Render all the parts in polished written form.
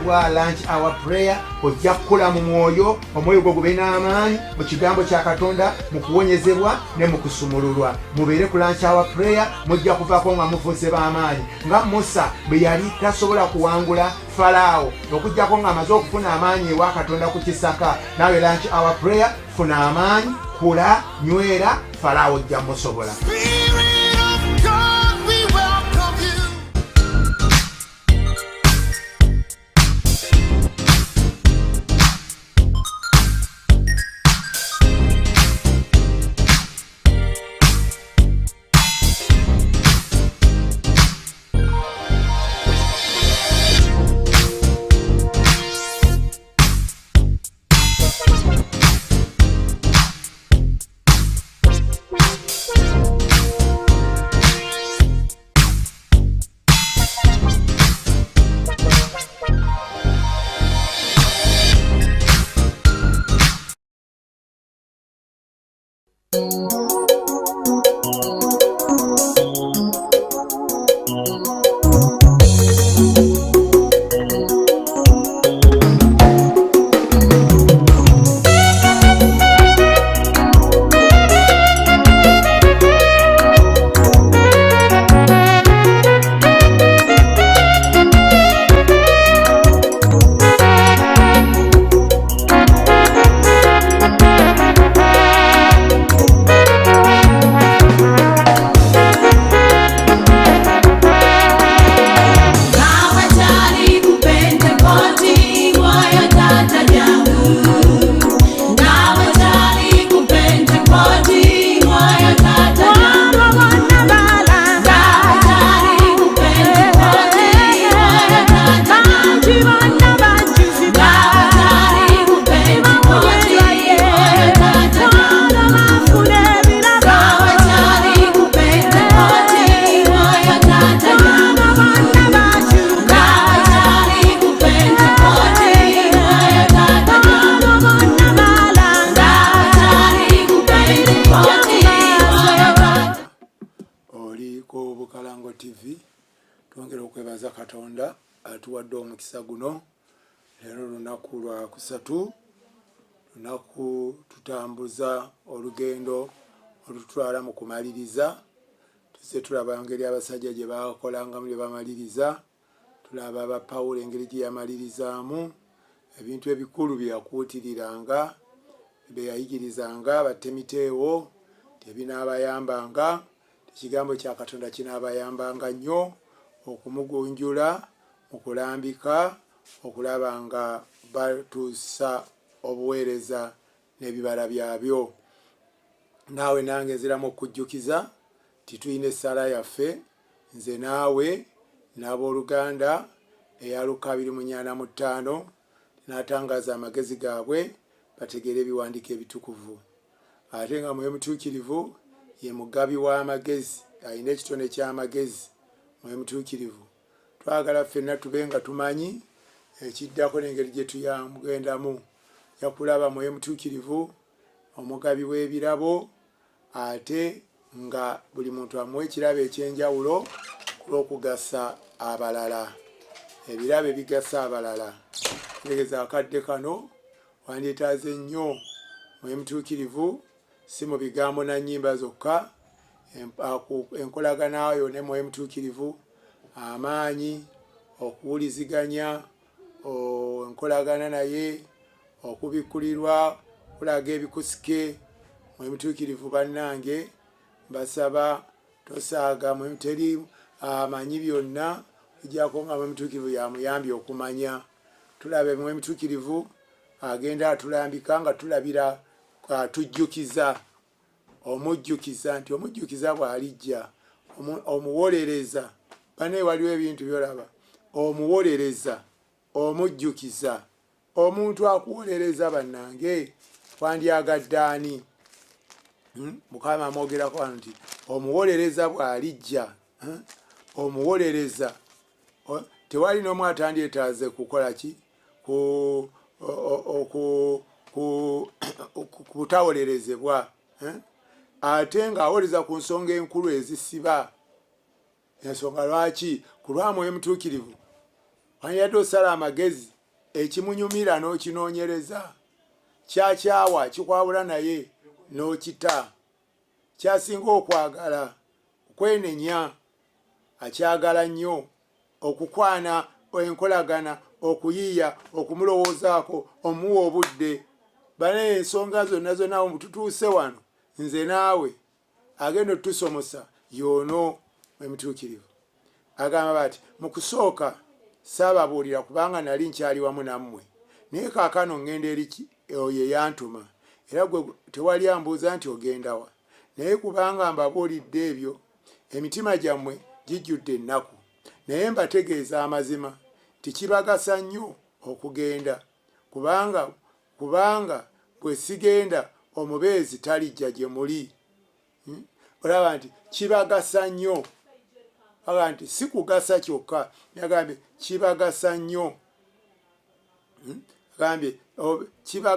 bwa lunch hour prayer ojja kukola mu mwoyo omwoyo gwo gube n'amaanyi mu kigambo kya Katonda mu kuwonyezebwa ne mu kusumululwa mubeere ku lunch hour prayer mujja kuvaako nga mufuuse b'amaanyi nga Musa bwe yali tasobola kuwangula Falaawo okujjako ng'amaze okufuna amaanyi ewa Katonda ku kisaka naawe lunch hour prayer funa amaanyi kula nywera Falaawo ojja musobola. TV twongera okwebaza Katonda atuwadde omukisa guno leero lunaku lwa kusatu lunaku tutambuza olugendo olutwala mu kumaliriza tuse tulaba ngeri abasajja gye bakolanga mu bamaliriza tulaba aba Paulo engeri gye yamalirizamu ebintu ebikulu bye yakuutiriranga bye yayigirizanga batemiteewo tebinaabayambanga ekigambo kya Katonda kinaabayambanga nnyo okumugunjula okulambika okulaba nga batuusa obuweereza n'ebibala byabyo. Naawe nange nziramu okujjukiza tituyina essaala yaffe nze naawe n'abooluganda eya Luka 2:45 n'atangaza amagezi gaabwe bategeere ebiwandiiko ebitukuvu ate nga mwe mutuukirivu ye mugabi w'amagezi ayina ekitone ky'amagezi mwe mutuukirivu twagala ffenna tube nga tumanyi ekiddako n'engeri gye tuyamugendamu yakulaba mwe mutuukirivu omugabi w'ebirabo ate nga buli muntu amuwa ekirabo ekyenjawulo kulw'okugasa abalala ebirabo ebigasa abalala tegeza akadde kano wandyetaaze nnyo mwe mutuukirivu si mu bigambo na nnyimba zokka enkolagana yonna mwe mutuukirivu amaanyi okuwuliziganya enkolagana naye okubikkulirwa kulaga ebikusike mwe mutuukirivu bannange basaba tosaaga mwe muteri amanyi byonna ejjako nga mwe mutuukirivu yamuyambye okumanya tulabe mwe mutuukirivu agenda atulambika nga tulabira atujjukiza omujjukiza nti omujjukiza bw'alijja omuwolereza bane waliwo ebintu byolaba omuwolereza omujjukiza omuntu akuwolereza bannange wandyagadde ani mukama amwogerako wano nti omuwolereza bw'alijja omuwolereza tewali n'omu atandyetaaze kukola ki kutawolerezebwa ate ng'awoleza ku nsonga enkulu ezisiba ensonga lwaki ku lwa Mwoyo Mutuukirivu wandiyadde osala amagezi ekimunyumira n'okinoonyereza kyakyawa kikwabula naye n'okita kyasinga okwagala okwenenya akyagala nnyo okukwana enkolagana okuyiiya okumulowoozaako omuwa obudde bane ensonga zonna zonna mututuuse wano nze naawe agenda otusomosa yoono emutuukirivu agamba bati mu kusooka saababuulira kubanga nali nkyali wamu nammwe naye kaakano ŋŋenda eri oyo eyantuma era gwe tewali ambuuza nti ogenda wa naye kubanga mbabuulidde ebyo emitima gyammwe gijjudde ennaku naye mbategeeza amazima tikibagasa nnyo okugenda kubanga bwe sigenda omubeezi talijja gye muli olaba nti kibagasa nnyo aga nti si kugasa kyokka yagambye kibagasa nnyo agambye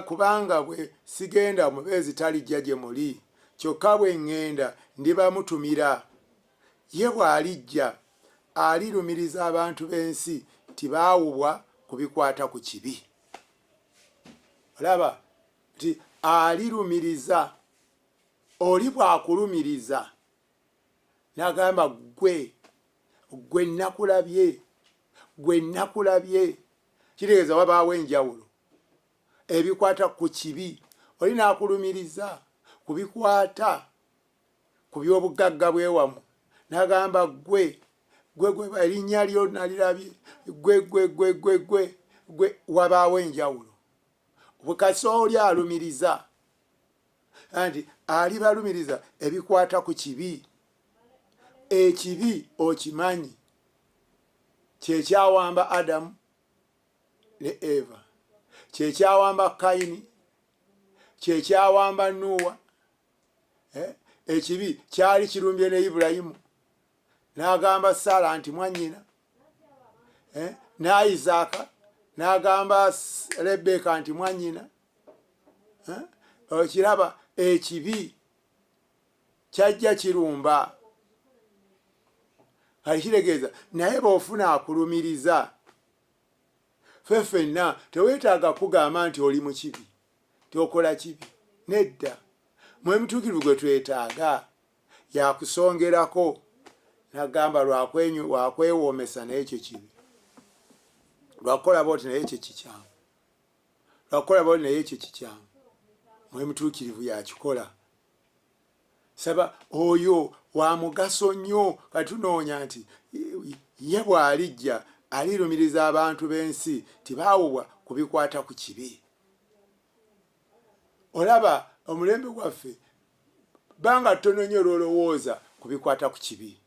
kubanga bwe sigenda omubeezi talijja gye muli kyokka bwe ŋŋenda ndibamutumira ye bw'alijja alirumiriza abantu b'ensi tibaawubwa kubikwata ku kibi olaba nti alirumiriza oli bw'akulumiriza n'agamba gwe nakulabye kitegeeza wabaawo enjawulo ebikwata ku kibi oli n'akulumiriza kubikwata ku by'obugagga bwewamu n'agamba gwe erinnya lyo nalirabye gwe wabaawo enjawulo bwekasi oli alumiriza anti alibalumiriza ebikwata ku kibi ekibi okimanyi kyekyawamba Adamu ne Eva kyekyawamba Kayini kyekyawamba Nuwa ekibi kyali kirumbye ne Ibulayimu n'agamba Sara nti mwannyina ne Isaaka n'agamba Lebeka nti mwannyina okiraba ekibi kyajja kirumba akitegeeza naye bw'ofuna akulumiriza ffenna teweetaaga kugamba nti oli mu kibi tokola kibi nedda mwe mutuukirivu gwe twetaaga yakusongerako n'agamba lwakwewoomesa naye kyo kibi lwakukola bwoti naye kyo kikyamu lwakukola bwoti naye kyo kikyamu mwe mutuukirivu yakikola saba oyo wa mugaso nnyo katunoonya nti ye bw'alijja alirumiriza abantu b'ensi tibaawubwa kubikwata ku kibi olaba omulembe gwaffe banga ttono nnyo olwolowooza kubikwata ku kibi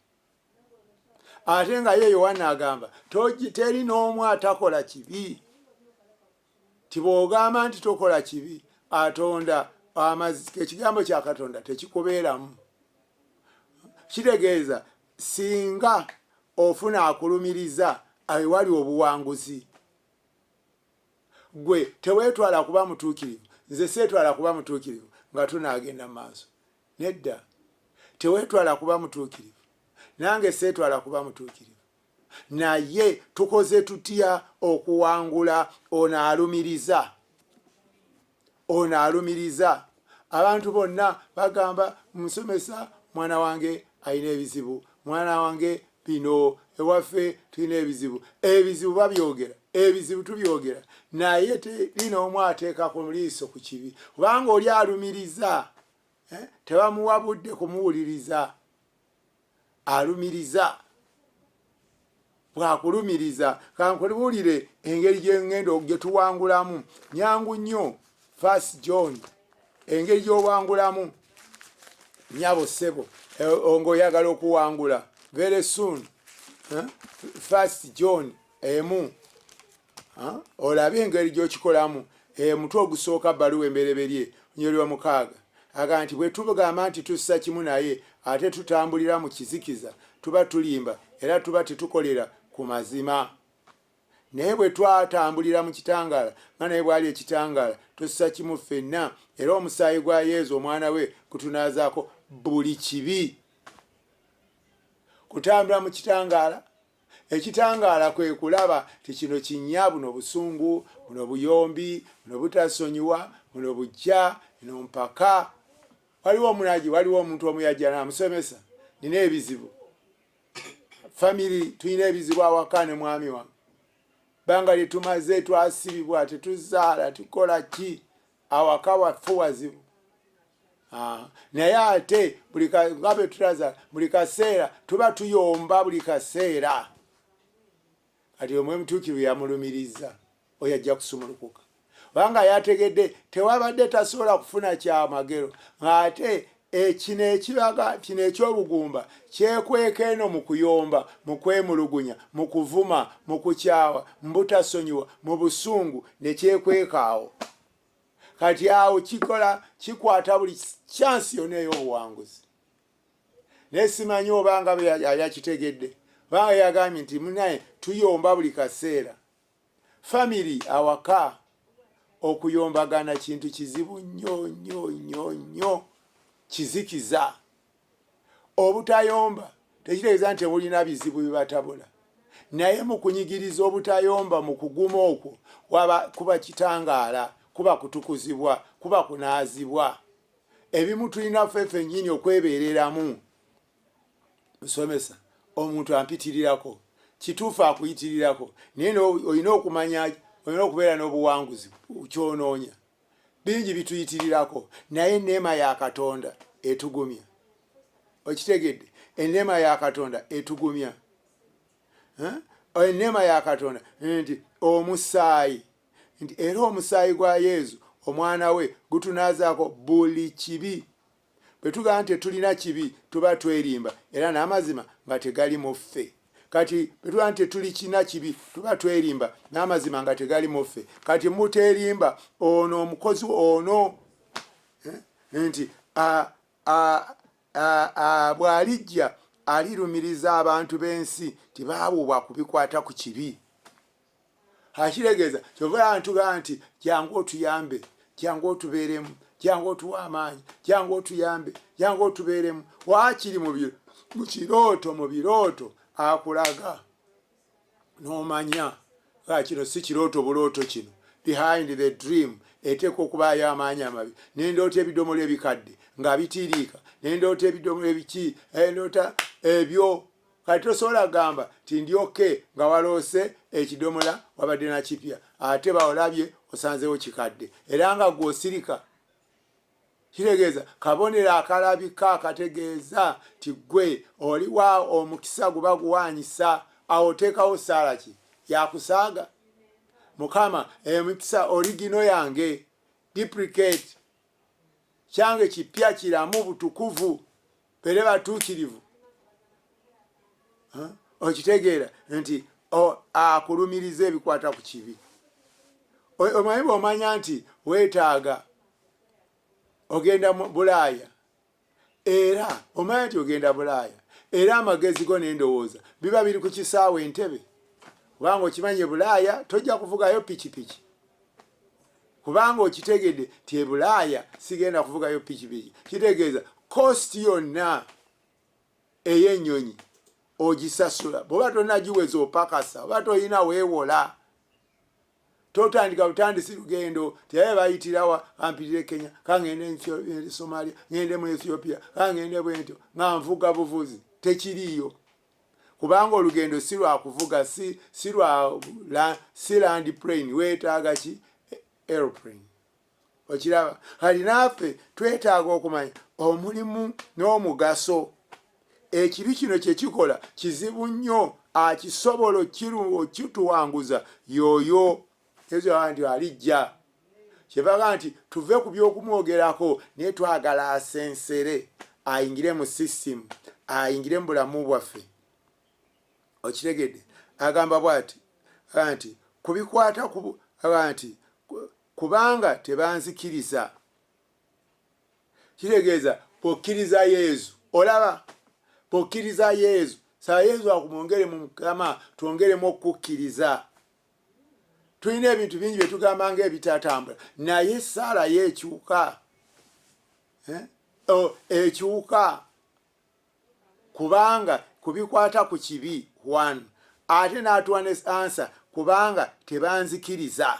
ate nga ye Yowaana agamba teri n'omu atakola kibi tibw'ogamba nti tokola kibi atonda ekigambo kya Katonda tekikubeeramu kitegeeza singa ofuna akulumiriza awali obuwanguzi gwe teweetwala kuba mutuukirivu nze seetwala kuba mutuukirivu nga tunaagenda mu maaso nedda teweetwala kuba mutuukirivu nange seetwala kuba mutuukirivu naye tukoze tutya okuwangula ono alumiriza abantu bonna bagamba musomesa mwana wange alina ebizibu mwana wange bino ewaffe tulina ebizibu babyogera ebizibu tubyogera naye terina omu ateeka ku liiso ku kibi kubanga oli alumiriza tebamuwa budde kumuwuliriza alumiriza bwakulumiriza kankulibuulire engeri gye tuwangulamu nyangu nnyo 1 John engeri gy'owangulamu nyabo ssebo ng'oyagala okuwangula very soon 1 John emu olabe engeri gy'okikolamu mutwe ogusooka bbaluwa embereberye nyeri wa 6 aga nti bwe tugamba nti tussa kimu naye ate tutambulira mu kizikiza tuba tulimba era tuba tetukolera ku mazima naye bwe twatambulira mu kitangaala nga naye bwali ekitangaala tussa kimu ffenna era omusaayi gwa Yesu omwana we kutunaazaako buli kibi kutambula mu kitangaala Ekitangala kwe kulaba tikino kinnya buno busungu buno buyombi buno butasonyiwa buno bujja ino mpaka waliwo omunaji waliwo omuntu omuyajja namusomesa nina ebizibu family tuyina ebizibu awaka ne mwami wange banga lyetumaze twasibibwa tetuzaala tukola ki awaka waffe wazibu naye ate ngabe tulaza buli kaseera tuba tuyomba buli kaseera kati omwe mutuukiru yamulumiriza oyo ajja kusumulukuka banga yategedde tewabadde tasobola kufuna kyamagero ng'ate kino ekibaga kino ekyobugumba kyekweka eno mu kuyomba mu kwemulugunya mu kuvuma mu kukyawa mu butasonyiwa mu busungu ne kyekwekaawo kati awo kikola kikwata buli chansi yonna ey'obuwanguzi naye simanyi obanga yakitegedde banga yagambye nti munaye tuyomba buli kaseera family awaka okuyombagana kintu kizibu nnyo nnyo nnyo nnyo kizikiza obutayomba tekitegeeza nti bulina bizibu bibatabula naye mu kunyigiriza obutayomba mu kuguma okwo kuba kitangaala kuba kutukuzibwa kuba kunaazibwa ebimu tulina ffeffe nnyini okwebeereramu nsomesa omuntu ampitirirako kituufu akuyitirirako naye olina okumanya olina okubeera n'obuwanguzi kyonoonya bingi bituyitirirako naye enneema ya Katonda etugumya okitegedde enneema ya Katonda etugumya enneema ya Katonda nti omusaayi nti era omusaayi gwa Yesu omwana we gutunaazaako buli kibi bwe tugamba nti tulina kibi tuba twerimba era n'amazima nga tegali mu ffe kati bwe tugamba nti tuli kina kibi tuba twerimba n'amazima nga tegali mu ffe kati muteerimba ono omukozi ono nti bw'alijja alirumiriza abantu b'ensi tibaabubwa kubikwata ku kibi akiregeeza kyova ntugamba nti jangu otuyambe jangu otubeeremu jangu otuwa amaanyi jangu otuyambe jangu otubeeremu waakiri mu birooto akulaga n'omanya kino si kirooto bulooto kino behind the dream eteeka okubaayo amaanyi amabi nendoota ebidomola ebikadde nga bitiriika nendoota ebidomola ebiki endoota ebyo kati tosobola kugamba ti ndyoke nga waloose ekidomola wabadde na kipya ate baolabye osanzewo kikadde era nga gw'osirika kitegeeza kabonero akalabika akategeeza ti gwe oliwa omukisa guba guwanyisa awo oteekawo saala ki yakusaaga mukama emikisa origino yange duplicate kyange kipya kiramu butukuvu bere batuukirivu okitegeera nti akulumiriza ebikwata ku kibi omanyi bw'omanya nti weetaaga ogenda Bulaaya era omanya nti ogenda Bulaaya era amagezi go n'endowooza biba biri ku kisaawe Entebbe kubanga okimanye Bulaaya tojja kuvugayo pikipiki kubanga okitegedde ti e Bulaaya sigenda kuvugayo pikipiki kitegeeza kosti yonna ey'ennyonyi ogisasula bw'oba tonnagiweza opakasa oba toyina weewola totandika butandisi lugendo tiyaye bayitirawa ampitire Kenya kangende Somalia ngende mu Ethiopia kangende bwentyo nga nvuga buvuzi tekiriyo kubanga olugendo si lwa kuvuga si land plane weetaaga ki aeroplane okiraba kati naffe twetaaga okumanya omulimu n'omugaso ekibi kino kyekikola kizibu nnyo akisobola okituwanguza yoyo ezo nti alijja kyebaga nti tuve ku by'okumwogerako naye twagala asensere ayingire mu system ayingire mu bulamu bwaffe okitegedde agamba bw'ati nti kubikwata nti kubanga tebanzikiriza kitegeeza bw'okkiriza Yesu olaba bw'okkiriza Yesu saa Yesu akumwongere mu Mukama twongeremu okukkiriza tulina ebintu bingi bye tugamba ng'ebitatambula naye Saala yeekyuka ekyuka kubanga kubikwata ku kibi 1 ate n'atuwa ne ansa kubanga tebanzikiriza.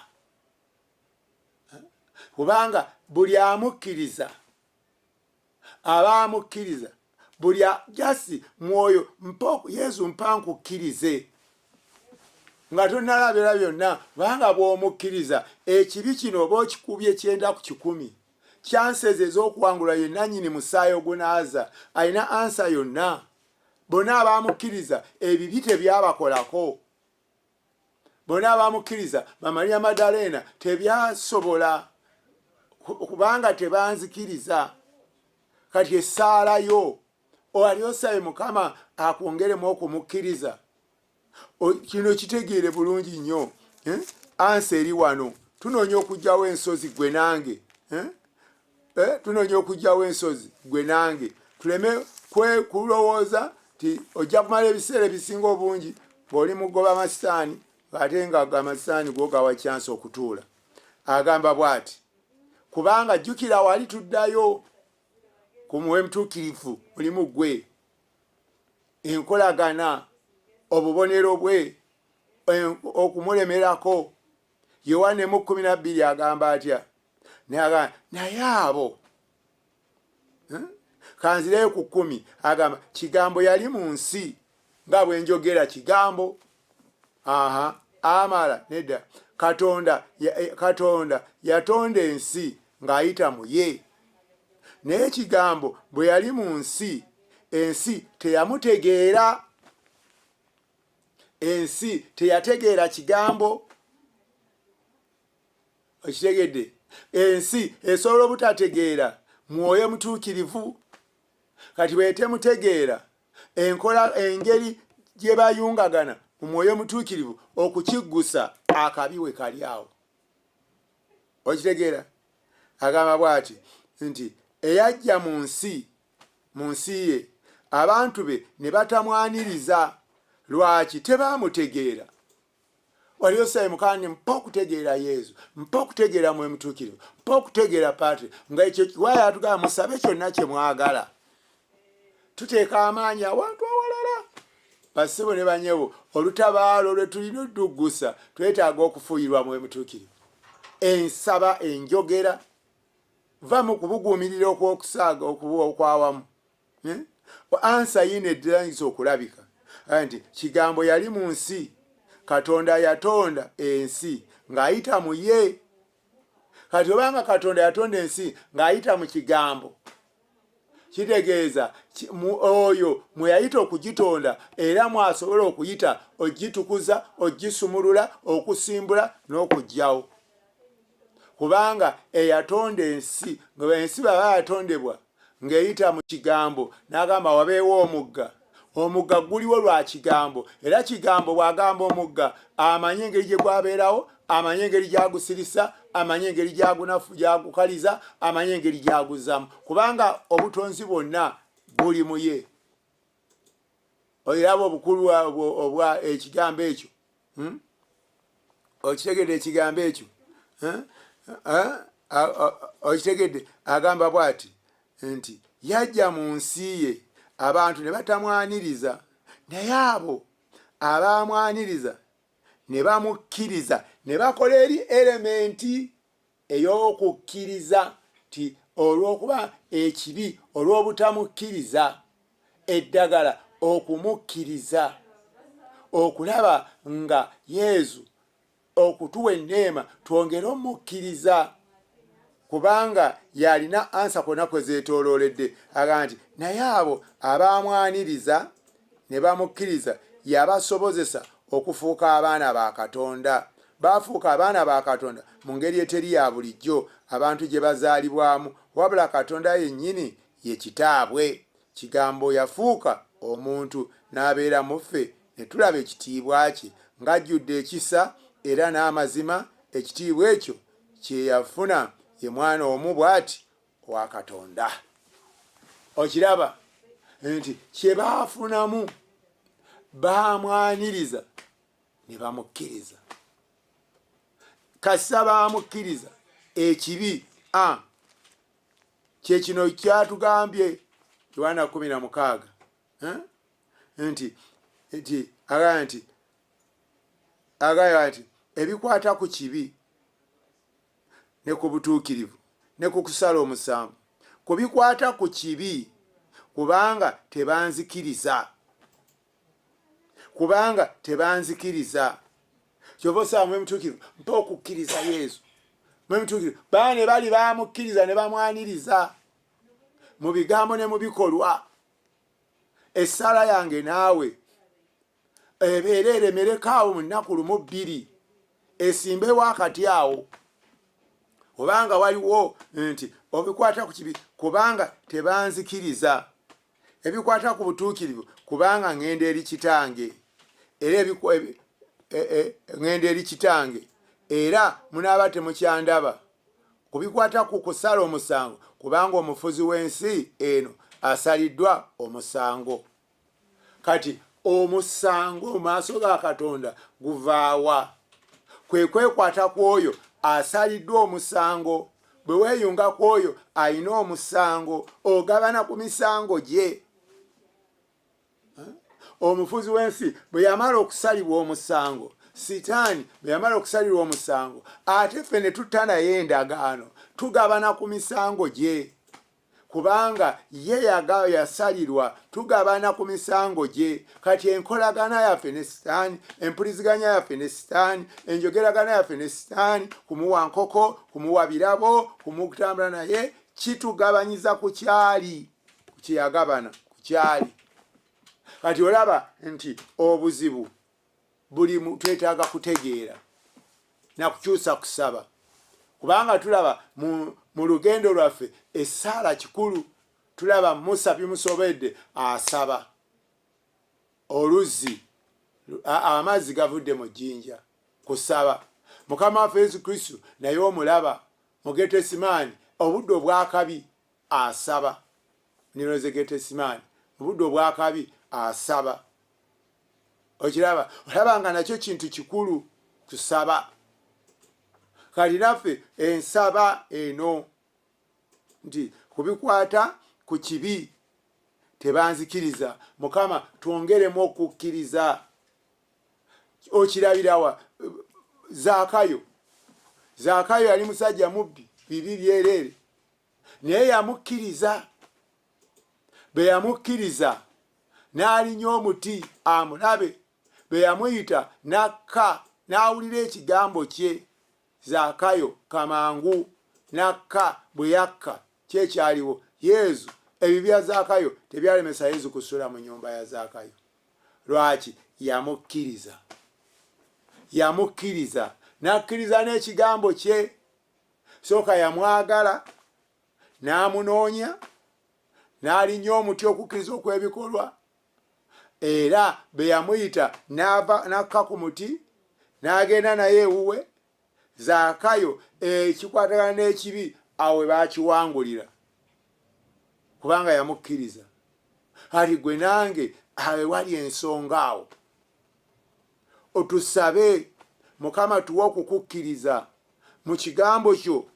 Kubanga buli amukkiriza abamukkiriza buli jasi mwoyo mpoko Yesu mpankukkirize nga tonnalabira byonna kubanga bw'omukkiriza ekibi kino oba okikubye 9 ku 10 chances ez'okuwangula yenna nnyini musaayi ogunaaza alina ansa yonna. Bonna abamukkiriza ebibi tebyabakolako. Bonna abamukkiriza Maria Magdalena tebyasobola kubanga tebanzikiriza. Kati essaala yo oli osabe Mukama akwongeremu okumukkiriza. Kino kitegeere bulungi nnyo. Ansa eri wano. Tunoonya okugyawo ensozi gwe nange. Tunoonya okugyawo ensozi gwe nange. Tuleme kulowooza ti ojja kumala ebiseera ebisinga obungi bw'oli mugoba masitaani ate nga amasitaani go gawa chance okutuula. Agamba bw'ati kubanga jjukira wali tuddayo ku muwe mutuukirivu mulimu gwe enkolagana obubonero bwe okumulemerako. Yowaana 12 agamba atya naye abo kanzireyo ku 10 agamba kigambo yali mu nsi nga bwe njogera kigambo amala nedda Katonda yatonda ensi ng'ayita mu ye. Naye kigambo bwe yali mu nsi ensi teyamutegeera. Ensi teyategeera kigambo. Okitegedde? Ensi esobola obutategeera mwoyo mutuukirivu. Kati bwe temutegeera enkola engeri gye bayungagana mu mwoyo mutuukirivu okukiggusa akabi we kali awo. Okitegeera? Agamba bw'ati nti eyajja mu nsi ye abantu be ne batamwaniriza. Lwaki? Tebamutegeera. Wali osabe Mukama mpa okutegeera Yesu, mpa okutegeera mwe mutuukirivu, mpa okutegeera Patri nga ekyo kiwaya atugamba musabe kyonna kye mwagala. Tuteeka amaanyi awantu awalala. Basibo ne banyewo olutabaalo lwe tulina odduggusa twetaaga okufuuyirwa mwe mutuukirivu. Ensaba enjogera va mu kubuguumirira okwokusaaga okwawamu. Ansa yino eddiranyisa okulabika nti kigambo yali mu nsi Katonda yatonda ensi ng'ayita mu ye. Kati obanga Katonda yatonda ensi ng'ayita mu kigambo kitegeeza oyo mwe yayita okugitonda era mwasobola okuyita ogitukuza ogisumulula okusimbula n'okugyawo. Kubanga eyatonda ensi ensi baba yatondebwa ng'eyita mu kigambo n'agamba wabeewo omugga guliwo lwa kigambo era kigambo bw'agamba omugga amanye engeri gye gwabeerawo, amanye engeri gyagusirisa, amanye engeri gyagukaliza, amanye engeri gyaguzzamu kubanga obutonzi bwonna buli mu ye. Oyiraba obukulu obwa ekigambo ekyo. Okitegedde ekigambo ekyo? Okitegedde? Agamba bw'ati nti yajja mu nsi ye abantu ne batamwaniriza naye abo abamwaniriza ne bamukkiriza ne bakola eri elementi ey'okukkiriza ti olw'okuba ekibi olw'obutamukkiriza eddagala okumukkiriza okulaba nga Yesu okutuwa enneema twongere omukkiriza kubanga yalina ansa konna kwe zeetoolooledde. Agamba nti naye abo abamwaniriza ne bamukkiriza yabasobozesa okufuuka abaana ba Katonda. Baafuuka abaana ba Katonda mu ngeri eteri ya bulijjo abantu gye bazaalibwamu wabula Katonda yennyini ye kitaabwe. Kigambo yafuuka omuntu n'abeera mu ffe ne tulaba ekitiibwa kye ng'ajjudde ekisa era n'amazima. Ekitiibwa ekyo kye yafuna ye mwana omu bw'ati wa Katonda. Okiraba nti kye baafunamu baamwaniriza ne bamukkiriza. Kasa baamukkiriza ekibi kye kino kyatugambye Yowaana 16 nti agamba nti agaya ati ebikwata ku kibi ne ku butuukirivu ne ku kusala omusango kubikwata ku kibi kubanga tebanzikiriza kyova osaba mwe mutuukirivu mpa okukkiriza Yesu mwe mutuukirivu baane bali bamukkiriza ne bamwaniriza mu bigambo ne mu bikolwa essala yange naawe ebeere eremerekaawo mu nnaku lumu bbiri esimbewo akati awo obanga waliwo nti obikwata ku kibi kubanga tebanzikiriza ebikwata ku butuukirivu kubanga ŋŋenda eri kitange era ŋŋenda eri kitange era munaaba temukyandaba kubikwata ku kusala omusango kubanga omufuzi w'ensi eno asaliddwa omusango kati omusango mu maaso ga Katonda guvaawa kwe kwekwata ku oyo asaliddwa omusango bwe weeyunga ku oyo ayina omusango ogabana ku misango gye omufuzi w'ensi bwe yamala okusalibwa omusango sitaani bwe yamala okusalirwa omusango ate ffe ne tutta naye endagaano tugabana ku misango gye kubanga ye yasalirwa tugabana ku misango gye kati enkolagana yaffe ne sitaani empuliziganya yaffe ne sitaani enjogeragana yaffe ne sitaani kumuwa nkoko kumuwa birabo kumutambula naye kitugabanyiza ku kyali kyeyagabana ku kyali kati olaba nti obuzibu buli twetaaga kutegeera nakukyusa kusaba kubanga tulaba mu lugendo lwaffe essaala kikulu tulaba Musa bimusobedde asaba oluzzi amazzi gavudde mu jjinja kusaba Mukama waffe Yesu Kristo naye omulaba mu Getesimaani obudde obwakabi asaba niroze Getesimaani mu budde obwakabi asaba okiraba olaba nga nakyo kintu kikulu kusaba kali naffe ensaba eno nti kubikwata ku kibi tebanzikiriza Mukama twongeremu okukkiriza okirabirawa Zaakayo yali musajja mubbi bibi byereere naye yamukkiriza bwe yamukkiriza n'alinya omuti amulabe bwe yamuyita nakka n'awulira ekigambo kye Zaakayo kamangu nakka bwe yakka kyekyaliwo Yesu ebyo bya Zaakayo tebyalemesa Yesu kusula mu nnyumba ya Zaakayo lwaki yamukkiriza n'akkiriza n'ekigambo kye sooka yamwagala n'amunoonya n'alinya omuti okukkiriza okw'ebikolwa era bwe yamuyita nakka ku muti n'agenda naye ewuwe Zaakayo ekikwatagana n'ekibi awe baakiwangulira kubanga yamukkiriza ali gwe nange awe wali ensonga awo otusabe Mukama tuwe okukukkiriza mu kigambo kyo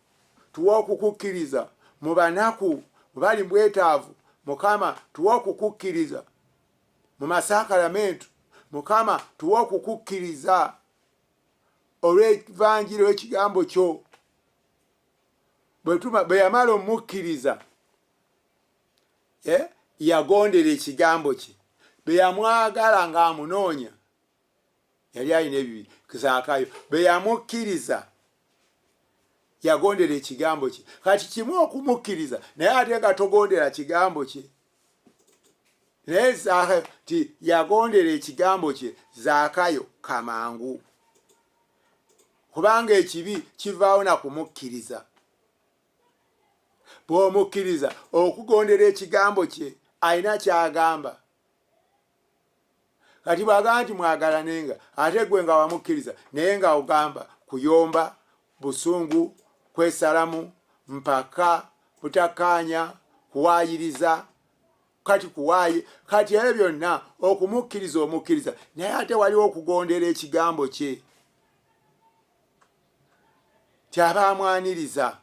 tuwe okukukkiriza mu banaku bali bwetaavu Mukama tuwe okukukkiriza mu masaakalamentu Mukama tuwe okukukkiriza olw'evanjiri w'ekigambo kyo bwe yamala omukkiriza yagondera ekigambo kye bwe yamwagala ng'amunoonya yali alina ebibiri Zaakayo bwe yamukkiriza yagondera ekigambo kye kati kimu okumukkiriza naye ate nga togondera kigambo kye naye Zaakayo ti yagondera ekigambo kye Zaakayo kamangu kubanga ekibi kivaawo na kumukkiriza bw'omukkiriza okugondera ekigambo kye alina kyagamba kati bw'agamba nti mwagalanenga ate gwe nga wamukkiriza naye nga ogamba kuyomba busungu kwesalamu mpaka butakkaanya kuwaayiriza kati kuwaaye kati ebyo byonna okumukkiriza omukkiriza naye ate waliwo okugondera ekigambo kye kyaba amwaniriza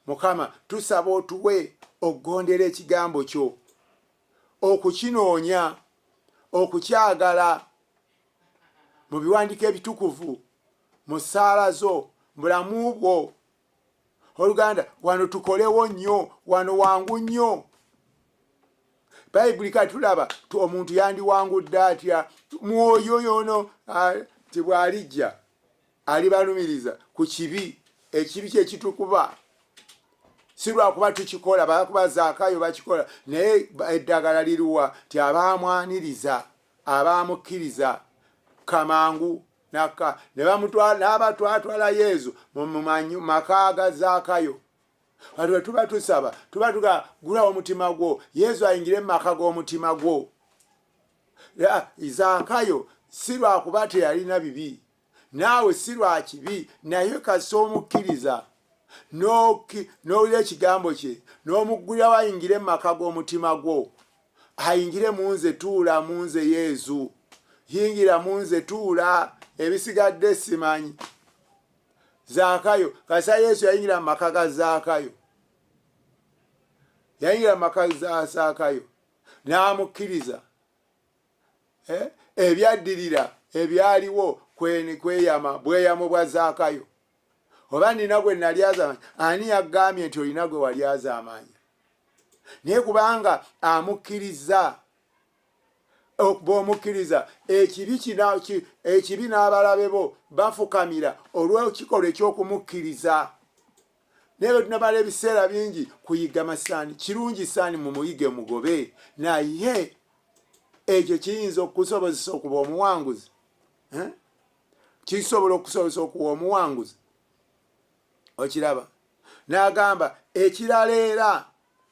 Mukama tusaba otuwe okugondera ekigambo kyo okukinoonya okukyagala mu biwandiiko ebitukuvu mu ssaala zo bulamu bwo oluganda wano tukolewo nnyo wano wangu nnyo bayibuli kati tulaba omuntu yandiwangudde atya mwoyo yono tibwalijja alibalumiriza ku kibi ekibi kyekitukuba si lwakuba tukikola bakuba Zaakayo bakikola naye eddagala liruwa ti abamwaniriza abamukkiriza kamangu n'abatwatwala Yesu mu maka ga Zaakayo ati tuba tusaba tuba tugula omutima gwo Yesu ayingire mu maka g'omutima gwo Zaakayo si lwakuba teyalina bibi naawe si lwa kibi naye kasi omukkiriza n'owulira ekigambo kye n'omuggulirawo ayingire mu maka g'omutima gwo ayingire mu nze tuula mu nze Yesu yingira mu nze tuula ebisigadde simanyi Zaakayo kasa Yesu yayingira mu maka ga Zaakayo yayingira mu maka ga Zaakayo n'amukkiriza ebyaddirira ebyaliwo kweyama bweyamo bwa Zaakayo oba nina gwe nali azaamanya ani yagambye nti olina gwe wali azaamanya naye kubanga amukkiriza bw'omukkiriza ekibi n'abalabe bo bafukamira olw'ekikolwa eky'okumukkiriza naye bwe tunabala ebiseera bingi kuyiga masaani kirungi saani mu muyige mugobe naye ekyo kiyinza okukusobozesa okuba omuwanguzi kisobola okukusobozesa okuba omuwanguzi okiraba n'agamba ekirala era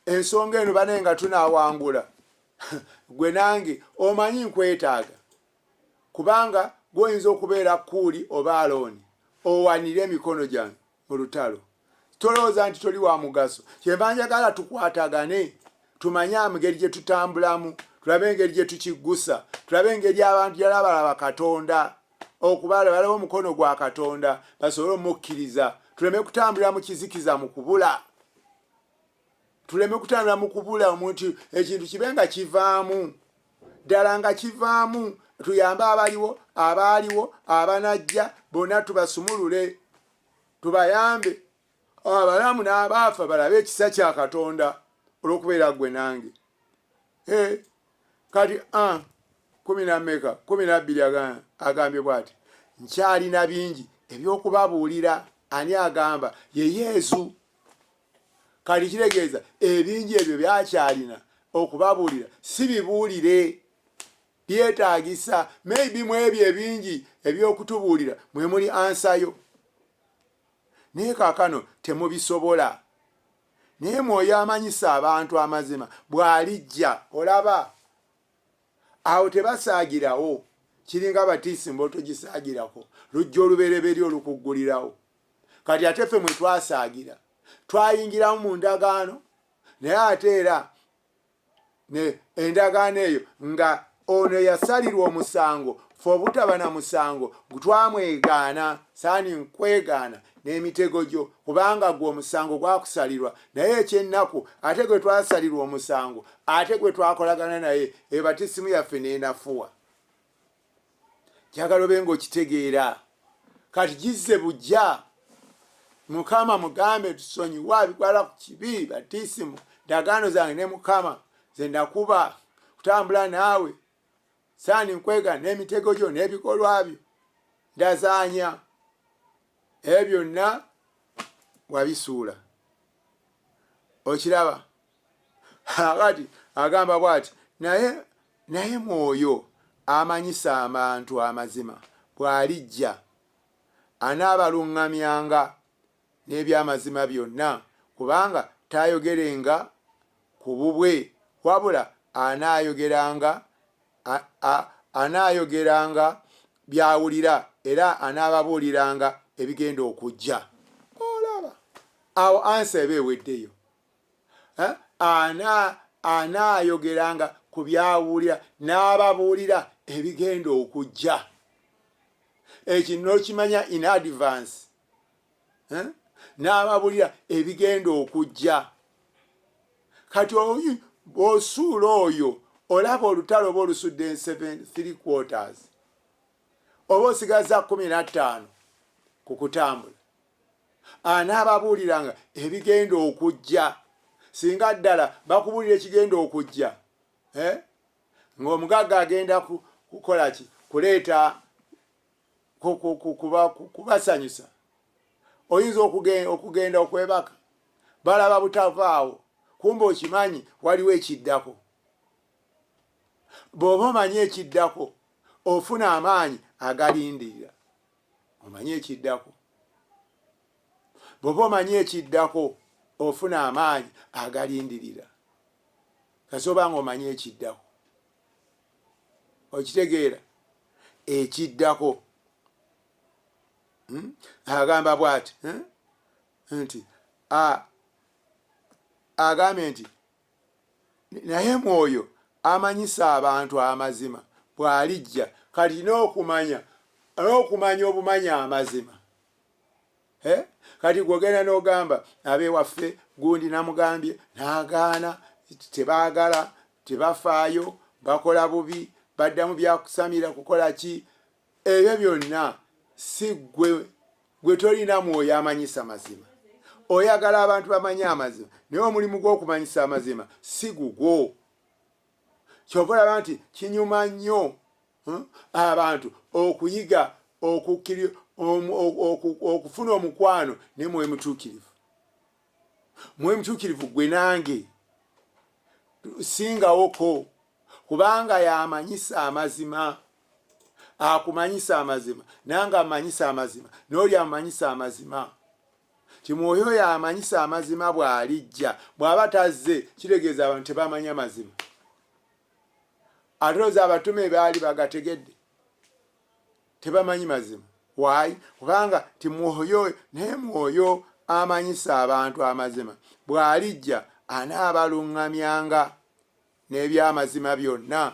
ensonga eno bane nga tunaawangula gwe nange omanyi nkwetaaga kubanga gwoyinza okubeera Kuuli oba Alooni owanire emikono gyange mu lutalo tolowooza nti toli wa mugaso kyemba njagala tukwatagane tumanye engeri gye tutambulamu tulabe engeri gye tukiggusa tulabe engeri abantu gyala balaba Katonda okubala balaba omukono gwa Katonda basobole omukkiriza tuleme kutambulira mu kizikiza mu kubula tuleme kutambulira mu kubula omuntu ekintu kibenga kivaamu ddala nga kivaamu tuyambe abaaliwo abanajja bonna tubasumulule tubayambe abalamu n'abaafa balabe ekisa kya Katonda olw'okubeera gwe nange kati 12 agambye bw'ati nkyalina bingi ebyokubabuulira ani agamba ye Yesu kati kitegeeza ebingi ebyo byakyalina okubabuulira si bibuulire byetaagisa maybe mu ebyo ebingi ebyokutubuulira mwe muli ansayo naye kaakano temubisobola naye Mwoyo amanyisa abantu amazima bw'alijja olaba awo tebasaagirawo kiringa batiisimba otogisaagirako lujja olubereberye olukuggulirawo kati ate ffe mwe twasaagira twayingiramu mu ndagaano naye ate era endagaano eyo nga ono yasalirwa omusango fe obutaba na musango twamwegaana saani nkwegaana n'emitego gyo kubanga gwe omusango gwakusalirwa naye ekyennaku ate gwe twasalirwa omusango ate gwe twakolagana naye ebatisimu yaffe n'enafuwa kyagala obe ng'okitegeera kati gizze bujja Mukama mugambe tusonyiwa bikwala ku kibi batisimu ndagaano zange ne Mukama ze ndakuba kutambula naawe saani nkwega n'emitego gyo n'ebikolwa byo ndazaanya ebyo byonna wabisuula okiraba kati agamba bw'ati naye Mwoyo amanyisa abantu amazima bw'alijja anaabaluŋŋamyanga n'ebyamazima byonna kubanga taayogerenga ku bubwe wabula anaayogeranga byawulira era anaababuuliranga ebigenda okujja olaba awo ansa eba eweddeyo anaayogeranga ku byawulira n'ababuulira ebigenda okujja ekyo n'okimanya in advance n'ababuulira ebigenda okujja kati osuula oyo olaba olutalo oba olusudde 3/4 oba osigaza 15 ku kutambula. Anaababuuliranga ebigenda okujja singa ddala bakubuulira ekigenda okujja ng'omugagga agenda kukola ki kuleeta kubasanyusa. Oyinza okugenda okwebaka balaba butavaawo kumbe okimanyi waliwo ekiddako. Bw'oba omanyi ekiddako ofuna amaanyi agalindirira. Omanyi ekiddako. Bw'oba omanyi ekiddako ofuna amaanyi agalindirira. Kasoba nga omanyi ekiddako. Okitegeera ekiddako. Agamba bw'ati nti agambe nti naye Mwoyo amanyisa abantu amazima bw'alijja kati n'okumanya obumanya amazima. Kati gwogenda n'ogamba ab'ewaffe gundi namugambye n'agaana tebaagala tebafaayo bakola bubi baddamu byakusamira kukola ki. Ebyo byonna si gwe tolina Mwoyo amanyisa amazima. Oyagala abantu bamanye amazima naye omulimu gw'okumanyisa amazima si gugwo. Kyova olaba nti kinyuma nnyo abantu okuyiga okufuna omukwano ne Mwoyo Mutuukirivu. Mwoyo Mutuukirivu gwe nange singawoko kubanga yamanyisa amazima. Akumanyisa amazima nange amanyisa amazima n'oli amanyisa amazima. Mwoyo oyo amanyisa amazima bw'alijja bw'aba tazze kitegeeza abantu tebamanya mazima. Ate abatume baali bagategedde tebamanyi mazima. Why? Kubanga Mwoyo naye Mwoyo amanyisa abantu amazima bw'alijja anaabaluŋŋamyanga n'ebyamazima byonna.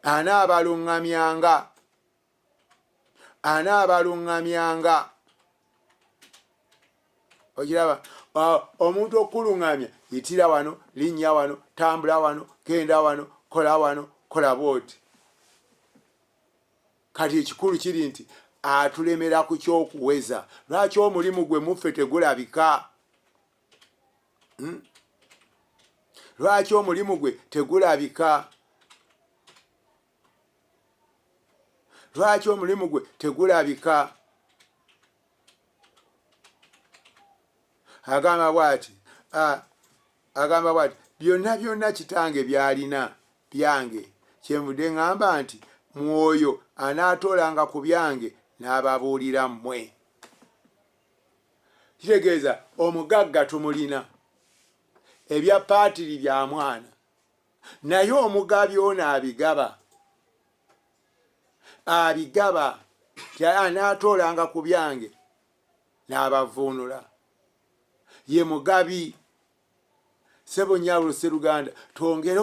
Anaabaluŋŋamyanga. Okiraba omuntu okuluŋŋamya yitira wano linnya wano tambula wano genda wano kola bwoti. Kati ekikulu kiri nti atulemera ku kyokuweza. Lwaki omulimu gwe muffe tegulabika? Lwaki omulimu gwe tegulabika? Lwaki omulimu gwe tegulabika? Agamba bw'ati byonna kitange byalina byange kyenvudde ŋŋamba nti Mwoyo anaatoolanga ku byange n'ababuulira mmwe. Kitegeeza omugagga tumulina ebya paatiri bya mwana naye omugabi ono abigaba anaatoolanga ku byange n'abavuunula. Ye mugabi. Sebo Nyabulo Sseruganda twongere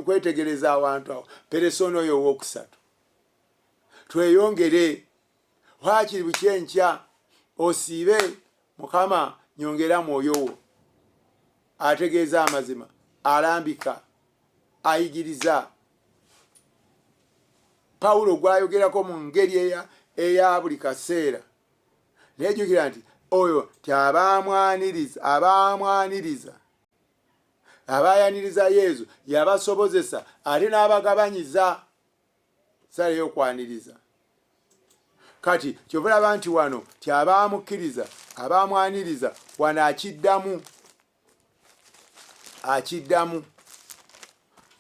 kwetegereza abantu awo peresona oyo ow'okusatu. Tweyongere wakiri bukyenkya osiibe Mukama nyongera Mwoyo wo ategeeza amazima alambika ayigiriza. Pawulo gwayogerako mu ngeri eya buli kaseera nejjukira nti oyo abamwaniriza abayaniriza Yesu yabasobozesa ate n'abagabanyiza sala y'okwaniriza. Kati kyova olaba nti wano abamukkiriza abamwaniriza wano akiddamu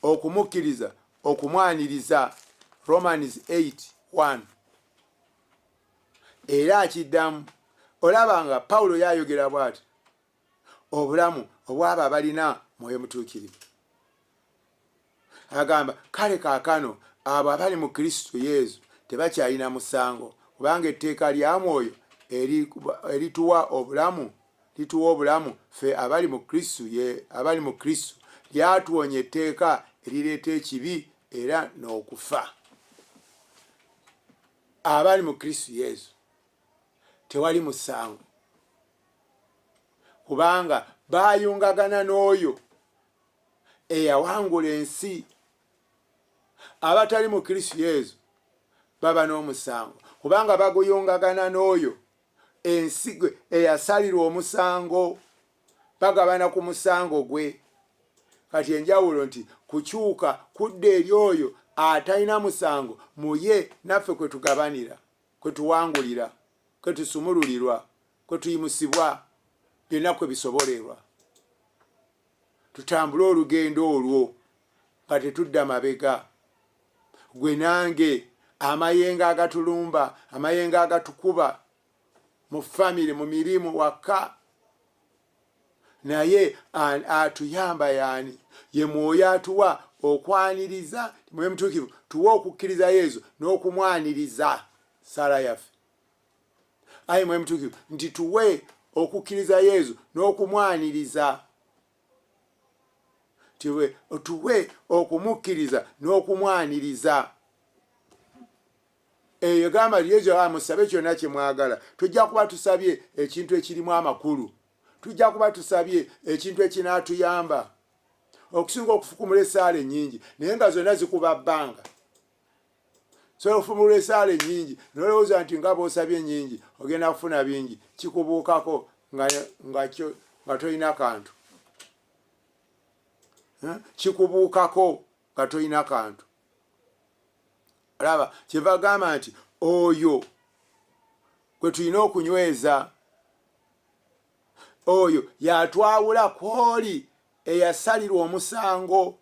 okumukkiriza okumwaniriza Romans 8:1 era akiddamu. Olaba nga Pawulo yayogera bw'ati obulamu obw'abo abalina Mwoyo Mutuukirivu. Agamba kale kaakano abo abali mu Kristo Yesu tebakyalina musango kubanga etteeka lya Mwoyo erituwa obulamu ffe abali mu Kristo lyatuwonya etteeka erireeta ekibi era n'okufa. Abali mu Kristo Yesu tewali musango kubanga bayungagana n'oyo eyawangula ensi. Abatali mu Kristo Yesu baba n'omusango kubanga baguyungagana n'oyo ensigo eyasalirwa omusango bagabana ku musango gwe. Kati enjawulo nti kukyuka kudde eri oyo atalina musango muye naffe kwe tugabanira, kwe tuwangulira, kwe tusumululirwa, kwe tuyimusibwa, byonna kwe bisobolerwa. Tutambule olugendo olwo nga tetudda mabega. Gwe nange amayenga agatulumba, amayenga agatukuba mu famire, mu mirimu waka, naye atuyamba yani ye mwoyo atuwa okwaniriza. Mwoyo mutuukivu tuwa okukkiriza Yesu n'okumwaniriza sala yaffe. Ayi mwoyo mutuukivu nti tuwe okukkiriza Yesu n'okumwaniriza, tuwe okumukkiriza n'okumwaniriza. Eyo gamba Yesu musabe kyonna kye mwagala. Tujja kuba tusabye ekintu ekirimu amakulu, tujja kuba tusabye ekintu ekinaatuyamba. Okusinga okufukumula esaala ennyingi naye nga zonna zikuba bbanga. So okufumula esaala ennyingi n'olowooza nti nga bw'osabye ennyingi ogenda kufuna bingi, kikubuukako nga tolina kantu. Kikubuukako nga tolina kantu. Olaba kyeva gamba nti oyo gwe tulina okunyweza, oyo yatwawula kwoli eyasalirwa omusango.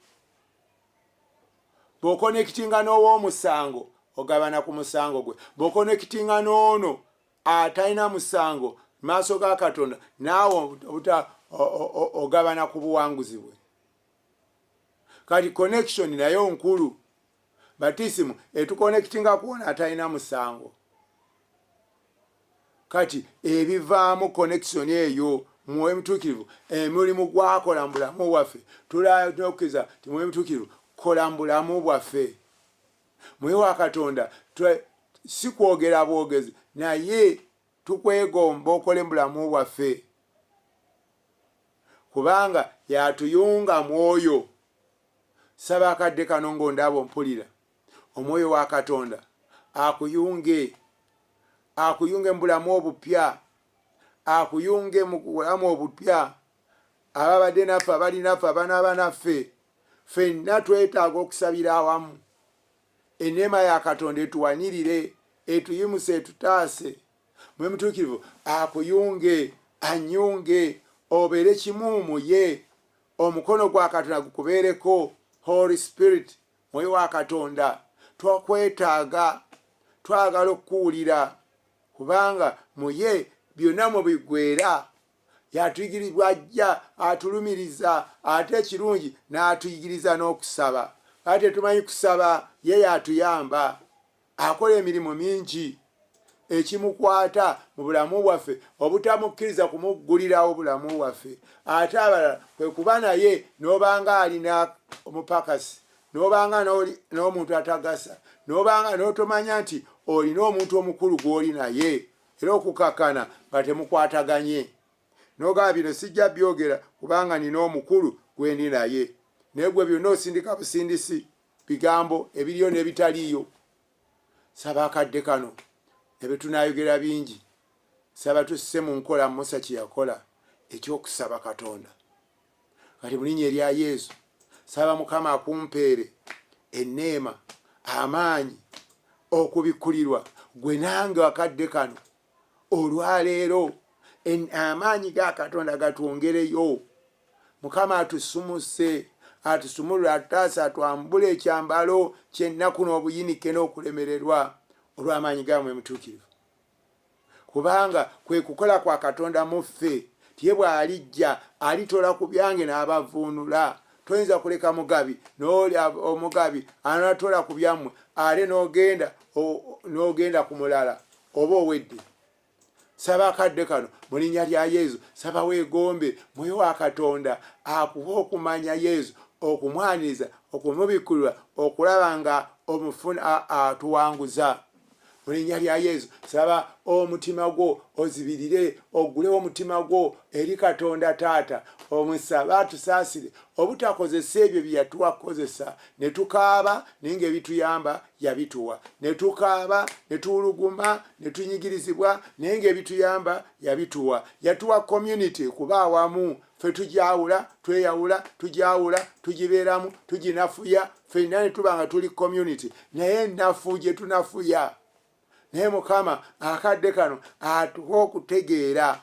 Bw'okonekitinga n'ow'omusango ogabana ku musango gwe. Bw'okonekitinga n'ono atalina musango maaso ga Katonda naawe ogabana ku buwanguzi bwe. Kati connection nayo nkulu. Batisimu etukonekitinga kuona atalina musango. Kati ebivaamu connection eyo mwoyo mutuukirivu emulimu gwakola mu bulamu bwaffe tulaakiza ti mwoyo mutuukirivu kola mu bulamu bwaffe. Mwoyo wa Katonda si kwogera bwogezi naye tukwegomba okole mu bulamu bwaffe kubanga yatuyunga mwoyo. Saba akadde kano ng'ondaba ompulira, omwoyo wa Katonda akuyunge mu bulamu obupya, akuyunge mu bulamu obupya. Ababadde naffe, abali naffe, abanaaba naffe, ffenna twetaaga okusabira awamu. Enneema ya Katonda etuwanirire, etuyimuse, etutaase. Mwe mutuukirivu akuyunge, anyunge, obeere kimu mu ye. Omukono gwa Katonda gukubeereko. Holy Spirit, mwoyo wa Katonda twakwetaaga, twagala okuwulira kubanga muye byonna mu bigwera. Yatuyigirizibwa ajja atulumiriza ate ekirungi n'atuyigiriza n'okusaba. Ate tumanyi kusaba ye yatuyamba, akola emirimu mingi ekimukwata mu bulamu bwaffe obutamukkiriza kumuggulirawo obulamu bwaffe. Ate abalala kwe kuba naye n'obanga alina omupakasi, n'obanga n'omuntu atagasa, n'obanga n'otomanya nti olina omuntu omukulu gw'oli naye era okukakkana nga temukwataganye. N'ogaba bino sijja byogera kubanga nina omukulu gwe ndi naye. Naye gwe byonna osindika busindisi bigambo ebiriyo n'ebitaliiyo. Saba akadde kano ebyo tunaayogera bingi. Saba tusse mu nkola Musa kye yakola ekyokusaba Katonda. Kati mu linnya erya Yesu saba Mukama akumpeere enneema, amaanyi okubikkulirwa gwe nange akadde kano olwaleero. Amaanyi ga Katonda gatwongereyo. Mukama atusumuse, atusumulula, atutaasa, atwambule ekyambalo ky'ennaku n'obuyinike n'okulemererwa olw'amaanyi gamwe mutuukirivu. Kubanga kwe kukola kwa Katonda mu ffe, tiye bw'alijja alitola ku byange n'abavuunula. Toyinza kuleka mugabi n'oli omugabi anatola ku byammwe ale n'ogenda ku mulala oba owedde. Saba akadde kano mu linnya lya Yesu, saba weegombe mwoyo wa Katonda akuwa okumanya Yesu, okumwaniriza, okumubikkulira, okulaba nga omufuna atuwanguza. mu linnya lya Yesu. Saba omutima gwo ozibirire, ogulewo omutima gwo eri Katonda Taata, omusaba atusaasire obutakozesa ebyo bye yatuwakozesa, ne tukaaba naye ng'ebituyamba yabituwa, ne tukaaba ne tuwuluguma ne tunyigirizibwa naye ng'ebituyamba yabituwa. Yatuwa community kuba awamu, ffe tujawula, tweyawula, tujawula, tugibeeramu, tuginafuya, ffenna ne tuba nga tuli community, naye nafu gye tunafuya. Naye Mukama akadde kano atuwa okutegeera.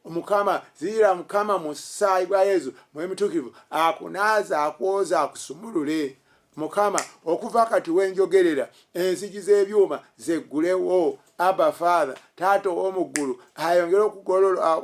Mukama zira Mukama mu ssaayi bwa Yesu mwemituukirivu akunaaza, akwoza, akusumulule. Mukama okuva kati wenjogerera enzigi z'ebyuma zeggulewo. Abba Father, Taata ow'omu ggulu ayongere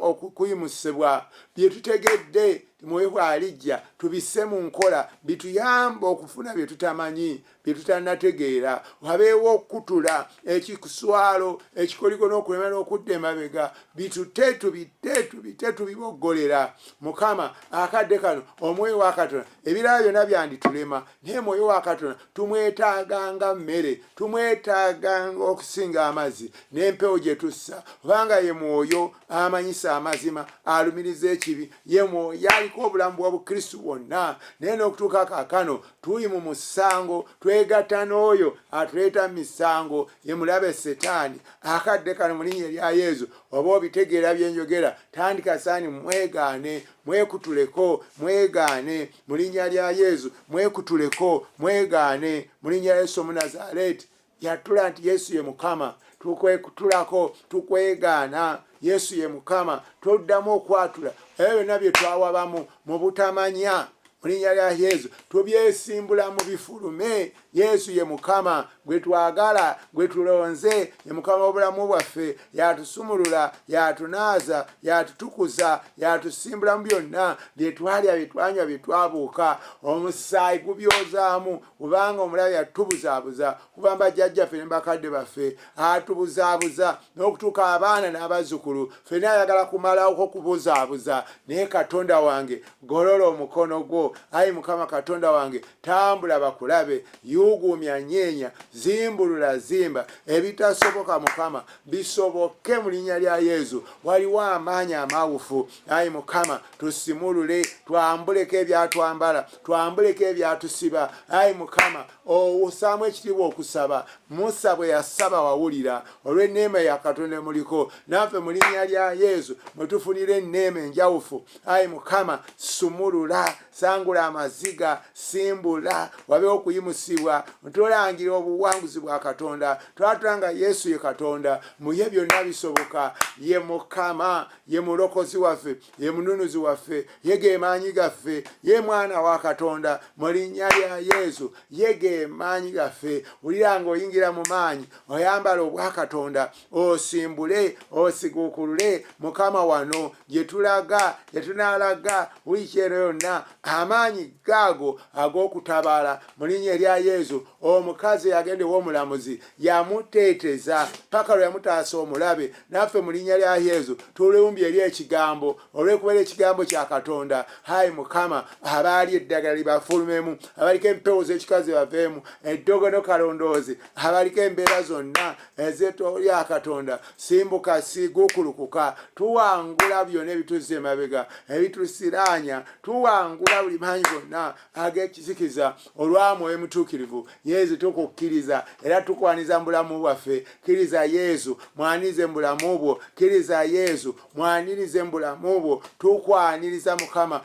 okuyimusibwa bye tutegedde Mwoyo bw'alijja tubisse mu nkola, bituyamba okufuna bye tutamanyi, bye tutanategeera. Wabeewo okutula ekikuswalo ekikoliko n'okulema n'okudda emabega, bitute tubite tubiboggolera. Mukama akadde kano Omwoyo wa Katonda ebirala byonna byanditulema, naye Mwoyo wa Katonda tumwetaaganga mmere, tumwetaaganga okusinga amazzi n'empewo gye tussa, kubanga ye Mwoyo amanyisa amazima, alumiriza ekibi, ye Mwoyo aliko obulamu bw'Obukristu bwonna. Naye n'okutuuka kaakano tuli mu musango, twegatta n'oyo atuleeta mu misango, ye mulabe Setaani. Akadde kano mu linnya lya Yesu oba obitegeera bye njogera, tandika saani mwegaane, mwekutuleko, mwegaane mu linnya lya Yesu, mwekutuleko, mwegaane mu linnya lya Yesu Omunnazaaleeti. Yatula nti Yesu ye Mukama, tukwekutulako, tukwegaana. Yesu ye Mukama, toddamu okwatula ebyo byonna bye twawabamu mu butamanya. Mu linnya lya Yesu tubyesimbula mu bifulume. Yesu ye Mukama gwe twagala, gwe tulonze, ye Mukama w'obulamu bwaffe, yatusumulula, yatunaaza, yatutukuza, yatusimbula mu byonna bye twalya, bye twanywa, bye twabuuka. Omusaayi gubyozaamu, kubanga omulabe yatubuzaabuza, kubanga jjajjaffe ne bakadde baffe atubuzaabuza n'okutuuka abaana n'abazzukulu, ffenna ayagala kumalawo kubuzaabuza. Naye Katonda wange golola omukono gwo, ayi Mukama Katonda wange, tambula bakulabe, yuguumya nyeenya, zimbulula zimba, ebitasoboka Mukama bisoboke mu linnya lya Yesu. Waliwo amaanyi amawufu, ayi Mukama tusimulule, twambuleko ebyatwambala, twambuleko ebyatusiba. Ayi Mukama osaamu ekitiibwa okusaba. Musa bwe yasaba wawulira, olw'enneema ya Katonda muliko. Naffe mu linnya lya Yesu mwe tufunira enneema enjawufu. Ayi Mukama sumulula, sangula amaziga, simbula, wabeewo okuyimusibwa, tulangira obuwanguzi bwa Katonda. Twatulanga Yesu ye Katonda, muye byonna bisoboka. Ye Mukama, ye mulokozi waffe, ye mununuzi waffe, ye ge maanyi gaffe, ye mwana wa Katonda. Mu linnya lya Yesu ye ge maanyi gaffe. Wulira ng'oyingira mu maanyi, oyambala obwa Katonda, osimbule, osiguukulule. Mukama wano gye tulaga, gye tunaalaga buli kyero yonna, amaanyi gaago ag'okutabaala mu linnya lya Yesu. Omukazi yagenda ew'omulamuzi yamuteeteza paka lwe yamutaasa omulabe. Naffe mu linnya lya Yesu tulumbye eri ekigambo, olw'ekubeera ekigambo kya Katonda. Hayi Mukama, abaali eddagala libafulumemu, abaliko empewo z'ekikazi baveemu, eddogono kalondoozi, abaliko embeera zonna ez'etolya Katonda, simbuka siguukulukuka. Tuwangula byonna ebituzza emabega, ebitusiraanya, tuwangula buli maanyi gonna ag'ekisikiza olwa Mwoyo Mutuukirivu. Yesu tukukkiriza era tukwaniza mu bulamu bwaffe. Kkiriza Yesu mwanirize mu bulamu bwo, kkiriza Yesu mwanirize mu bulamu bwo. Tukwaniriza Mukama,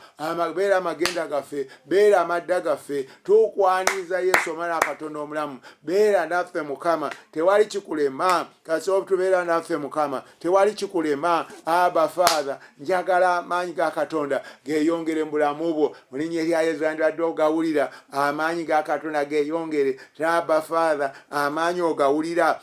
beera amagenda gaffe, beera amadda gaffe, tukwaniriza Yesu omwana wa Katonda omulamu. Beera naffe Mukama, tewali kikulema. Kasoobu tubeera naffe Mukama, tewali kikulema. Abba Father, njagala amaanyi ga Katonda geeyongere mu bulamu bwo. Mu linnya lya Yesu yandibadde ogawulira, amaanyi ga Katonda geeyongere. Abba Father, amaanyi ogawulira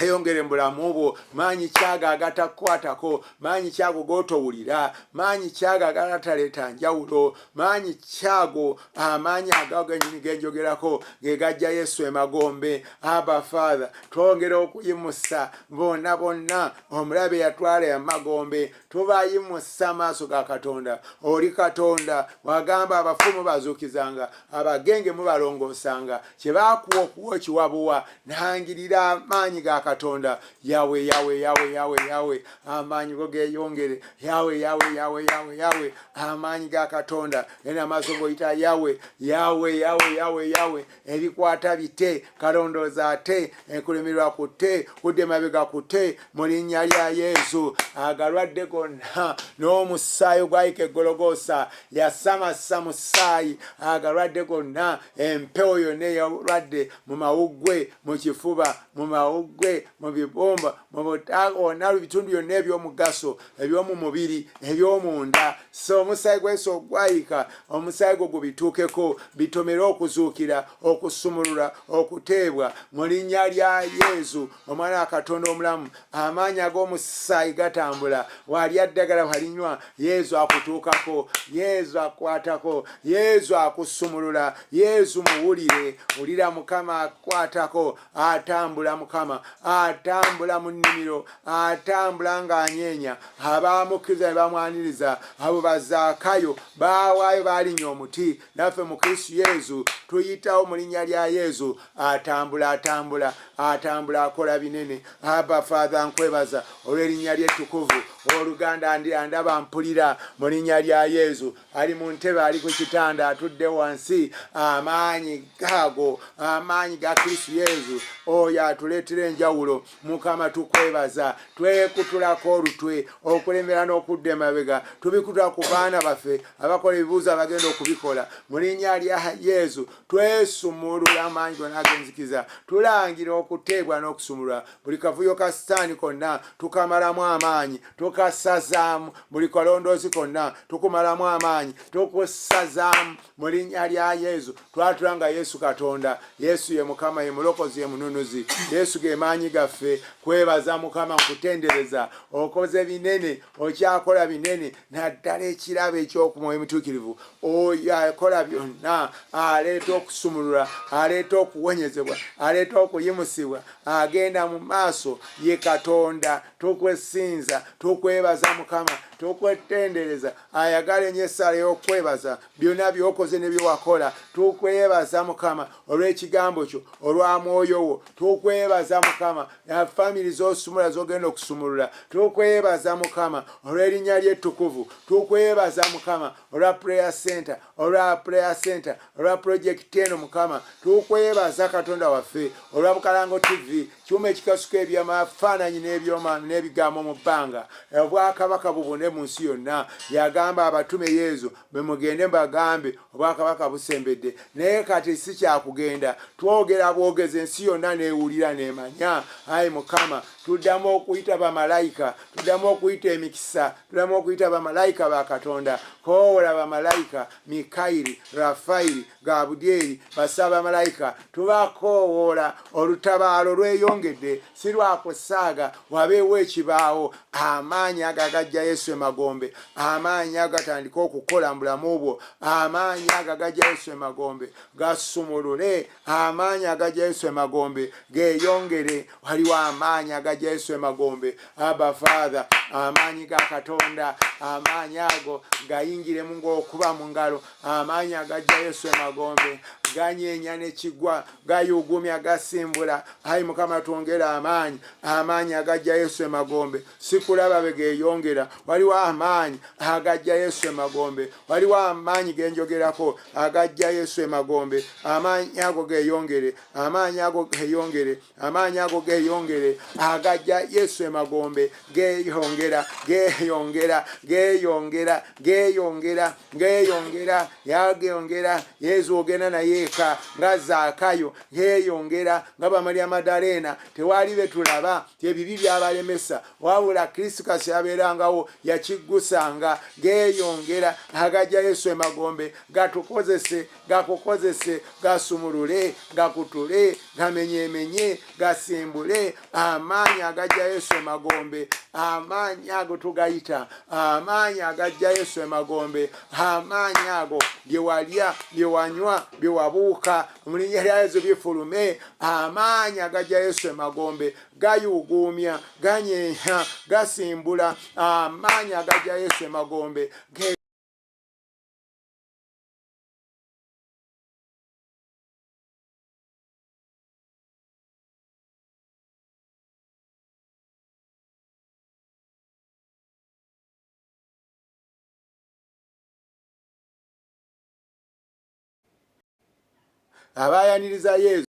ayongere mu bulamu bwo. Maanyi kyago agatakukwatako, maanyi kyago g'otowulira, maanyi kyago agataleeta njawulo, maanyi kyago, amaanyi agago gennyini genjogerako ge gajja Yesu emagombe. Abba Father, twongera okuyimusa bonna bonna omulabe yatwala emagombe, tubayimusa amaaso ga Katonda. Oli Katonda wagamba abafumu bazuukizanga, abagenge mubalongoosanga, kye baakuwa okuwa ekiwabuwa. Nangirira amaanyi ga ga Katonda yawe yawe yawe yawe yawe amaanyi go geyongere yawe yawe yawe yawe yawe amaanyi ga Katonda ena maso go ita yawe yawe yawe yawe yawe ebikwata bite kalondoza ate ekulemirwa kute kudde mabega kute mu linnya lya Yesu agalwadde gonna n'omusaayi gwayika Gologosa yasamasa musaayi agalwadde gonna empewo yonna eyalwadde mu mawuggwe mu kifuba mu mawuggwe mu bibumba mu butaago na bitundu byonna eby'omugaso eby'omu mubiri eby'omunda so omusaayi gweso gwayika omusaayi gwo gubituukeko bitomere okuzuukira okusumulula okuteebwa mu linnya lya Yesu omwana wa Katonda omulamu amaanyi ag'omusaayi gatambula walya ddagala walinywa Yesu akutuukako Yesu akwatako Yesu akusumulula Yesu muwulire wulira Mukama akwatako atambula Mukama atambula mu nnimiro atambula ng'anyeenya abaamukkiriza ne bamwaniriza abo bazaakayo baawaayo baalinya omuti naffe mu Kristo Yesu tuyitawo mu linnya lya Yesu atambula atambula atambula akola binene Abba Father nkwebaza olw'erinnya ly'ettukuvu oluganda ndaba mpulira mu linnya lya Yesu ali mu ntebe ali ku kitanda atudde wansi amaanyi gaago amaanyi ga Kristo Yesu oyo atuleetera enjawulo Mukama tukwebaza twekutulako olutwe okulemera n'okudda emabega tubikutula ku baana baffe abakola ebibuuzo abagenda okubikola mu linnya lya Yesu twesumulula amaanyi gonna ag'enzikiza tulangira okuteebwa n'okusumulula buli kavuyo ka Sitaani konna tukamalamu amaanyi tukasazaamu buli kalondoozi konna tukumalamu amaanyi tukusazaamu mu linnya lya Yesu twatulanga Yesu Katonda Yesu ye Mukama ye mulokozi ye mununuzi Yesu ge maanyi gaffe kwebaza Mukama nkutendereza okoze binene okyakola binene naddala ekirabo eky'okumwoyo mutuukirivu oyo akola byonna aleeta okusumulula aleeta okuwonyezebwa aleeta okuyimusibwa agenda mu maaso ye Katonda tukwesinza tukwebaza Mukama tukwetendereza ayagala ennyo essala y'okwebaza byonna by'okoze ne byewakola tukwebaza Mukama olw'ekigambo kyo olwa mwoyo wo tukwebaza Mukama famiri z'osumula z'ogenda okusumulula tukwebaza Mukama olw'erinnya ly'ettukuvu tukwebaza Mukama olwa prayer center olwa project eno Mukama tukwebaza Katonda waffe olwa Bukalango TV kyuma ekikasuka ebyamafaananyi n'ebigambo mu bbanga obwakabaka bubune mu nsi yonna yagamba abatume Yesu bwe mugende mbagambe obwakabaka busembedde naye kati si kyakugenda twogera bwogeza ensi yonna neewulira neemanya ayi Mukama tuddamu okuyita bamalayika tuddamu okuyita emikisa tuddamu okuyita bamalayika ba Katonda koowola bamalayika Mikayiri Rafayiri Gabudyeri basabamalayika tubakoowola olutabaalo lweyongedde si lwakusaaga wabeewo ekibaawo amaanyi agagajja Yesu emagombe amaanyi agatandika okukola mu bulamu bwo amaanyi agagajja Yesu emagombe gasumulule amaanyi agajja Yesu emagombe geeyongere waliwo amaanyi agajja Yesu emagombe Abba Father amaanyi ga Katonda amaanyi ago gayingiremu ng'okuba mu ngalo amaanyi agajja Yesu emagombe ganyeenya n'ekigwa gayugumya gasimbula ayi Mukama twongera amaanyi agajja Yesu emagombe sikulaba begeeyongera waliwo amaanyi agajja Yesu emagombe waliwo amaanyi genjogerako agajja Yesu emagombe amaanyi ago geeyongere amaanyi ago geeyongere amaanyi ago geeyongere agajja Yesu emagombe geeyongera geeyongera geeyongera geeyongera geeyongera yageeyongera Yesu ogenda naye eka nga Zaakayo geeyongera nga Bamaliya Madalena tewali betulaba ebibi byabalemesa wabula Kristo kasi yabeerangawo yakiggusanga geeyongera agajja Yesu emagombe gatukozese gakukozese gasumulule gakutule gamenyeemenye gasimbule amaanyi agajja Yesu emagombe amaanyi ago tugayita amaanyi agajja Yesu emagombe amaanyi ago byewalya byewanywa byewabuuka mu linnya lya Yesu bifulume amaanyi agajja Yesu emagombe gayuguumya ganyeenya gasimbula amaanyi agajja Yesu emagombe abayaniriza Yesu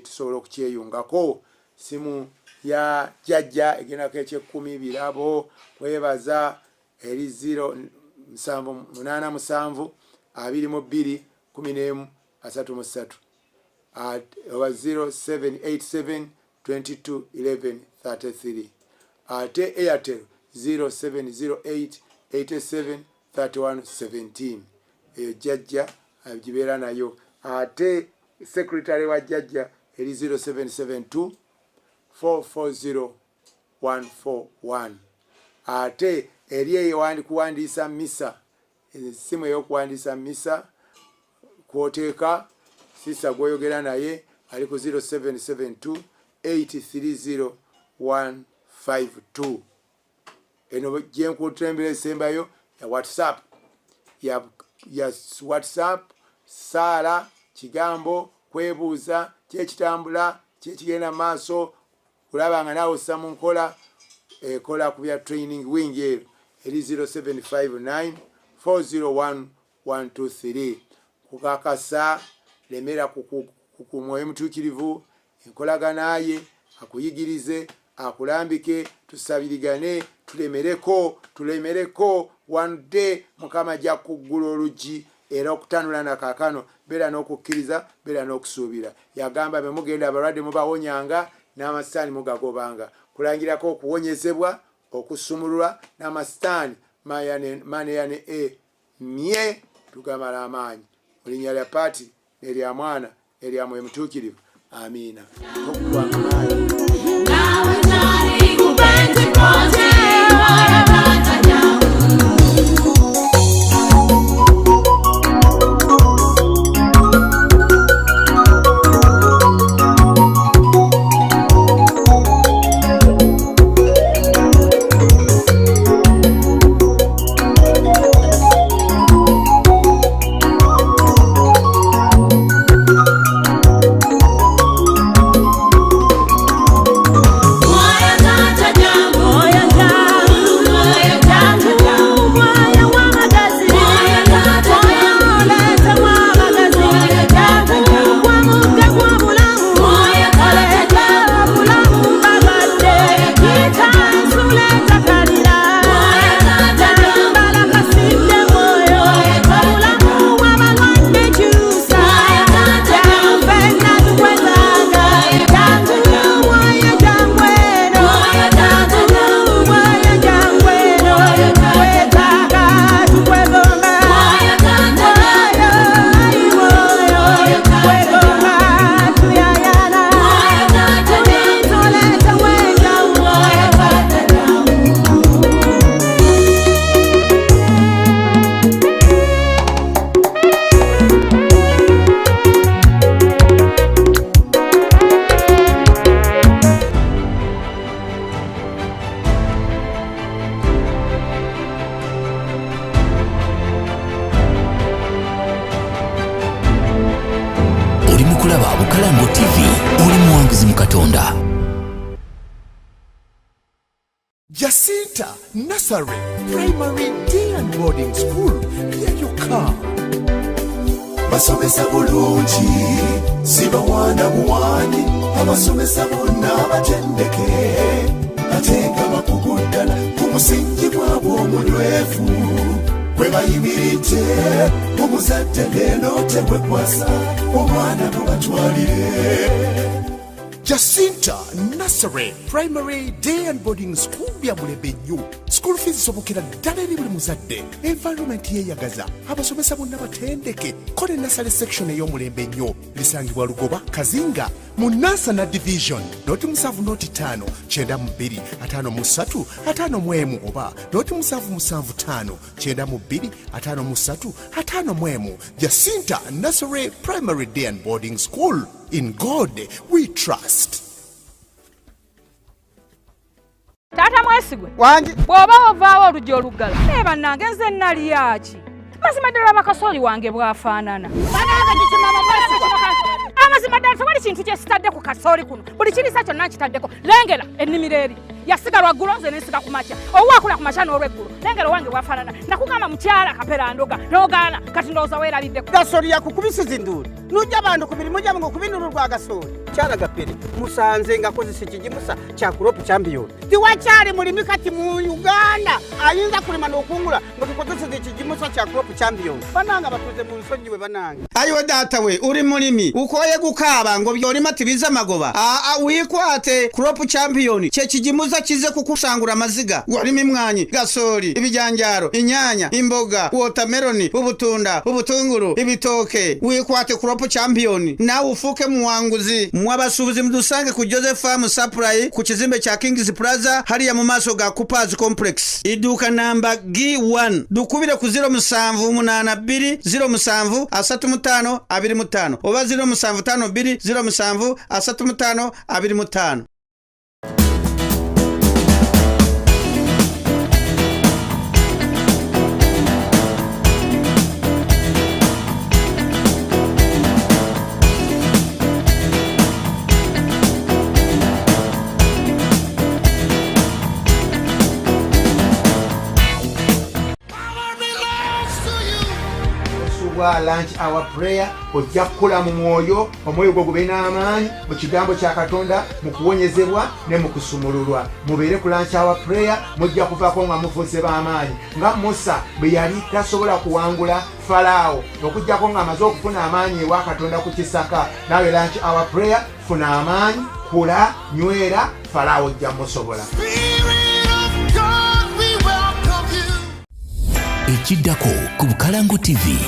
tusobola okukyeyungako. Simu ya jjajja egendako eky'ekkumi birabo webaza eri 087 22 11 33 oba 0787 22 11 33 ate Airtel 0708 87 31 17 eyo jjajja agibeera nayo. Ate secretary wa jjajja eri 0772 440 141. Ate eri kuwandiisa misa, simu ey'okuwandiisa misa kwoteeka sisa gwoyogera naye ali ku 0772 830 152. Eno gyenkuutembera esembayo ya WhatsApp ya WhatsApp saala kigambo kwebuuza kyekitambula kyekigenda maaso kulaba nga naawe ossa mu nkola ekola ku bya training wing ero eri 0759 401 123. Kukakasa lemera ku Mwoyo Mutuukirivu enkolagana ye akuyigirize akulambike tusabirigane tulemereko one day Mukama ajja kuggula oluggi era okutanula na kaakano beera n'okukkiriza beera n'okusuubira. Yagamba be mugenda abalwadde mubawonyanga n'amasitaani mugagobanga kulangirako okuwonyezebwa okusumululwa n'amasitaani maneyane mye tugamala amaanyi mu linnya lya Paati n'erya Mwana n'erya Mwoyo Mutuukirivu. Amiina. Jacinta Nursery Primary Day and Boarding School. Here you come. Basomesa bulungi siba wana buwani abasomesa bonna abatendeke atenga bakugudala ku musingi gwabwe omulwefu kwe bayimiridde omuzadde leero tebwekwasa omwana mubatwalire. Jacinta Nursery Primary Day and Boarding School bya Mulebe nnyo. School fees sobokera ddala eri buli muzadde. Environment yeyagaza abasomesa bonna batendeke. Kole nursery section ey'omulembe nnyo lisangibwa Lugoba Kazinga mu Nasana Division noti 7.5 92 53 51 oba noti 775 92 53 51. Jacinta Nursery Primary Day and Boarding School. In God we trust. Tata mwesigwe wanji bw'oba ovaawo oluggi oluggala eba nange nze nnali yaki mazima ddala bakasoli wange bwafaanana amazima ddala tewali kintu kyesitadde ku kasooli kuno buli kirisa kyonna nkitaddeko lengera ennimiro eri yasiga lwaggulo nze nensiga ku makya owaakula ku makya n'olweggulo lengera owange bwafaanana nakugamba mukyala kapeera ndoga n'ogaana kati ndowooza weerabiddeko gasooli yakukubisiza enduuli nujja abantu ku mirimu gyabwe ng'okubinulu lwa gasooli kyala gapere musanze ng'akozesa ekigimusa kya kuropu kyambiyoni tiwakyali mulimi kati mu uganda ayinza kulima n'okungula nga tukozeseza ekigimusa kya kuropu kyambiyoni bananga batuze mu nsonyi we banange ayiwe daata we uri mulimi ukoye gukaaba ngo byolima tibiza magoba wikwate kuropu kyambiyoni kyekigimusa kize kukusangura amaziga walimi mwanyi gasooli ibijanjaro inyanya imboga wotameroni ubutunda ubutunguru ibitoke wikwate kuropu kyambiyoni nawe ufuke muwanguzi mwabasubuzi mudusange ku Joseph Farm Supply ku kizimbe kya Kings Plaza hariya mu maso ga Coopers Complex iduka namba G1 dukubire ku 0782 07 35 25 oba 0752 07 35 25. lunch hour prayer ojja kukula mu mwoyo omwoyo gwo gube n'amaanyi mu kigambo kya Katonda mu kuwonyezebwa ne mu kusumululwa mubeere ku lunch hour prayer mujja kuvaako nga mufuuse b'amaanyi nga Musa bwe yali tasobola kuwangula Falaawo okujjako nga amaze okufuna amaanyi ewa Katonda ku kisaka nawe lunch hour prayer funa amaanyi kula nywera Falaawo ojja musobola. Ekiddako ku Bukalango TV.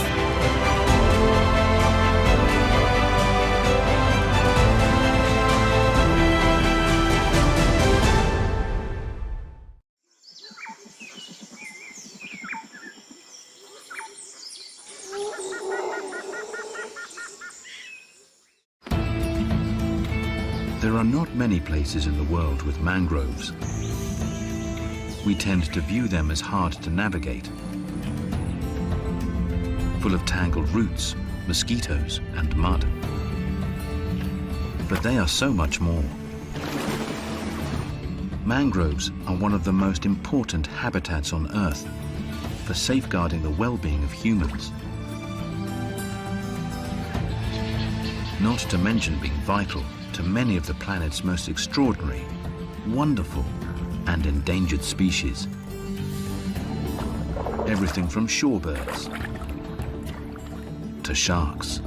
There are not many places in the world with mangroves. We tend to view them as hard to navigate, full of tangled roots, mosquitoes and mud. But they are so much more. Mangroves are one of the most important habitats on Earth for safeguarding the well-being of humans. Not to mention being vital to many of the planet's most extraordinary, wonderful and endangered species. Everything from shorebirds to sharks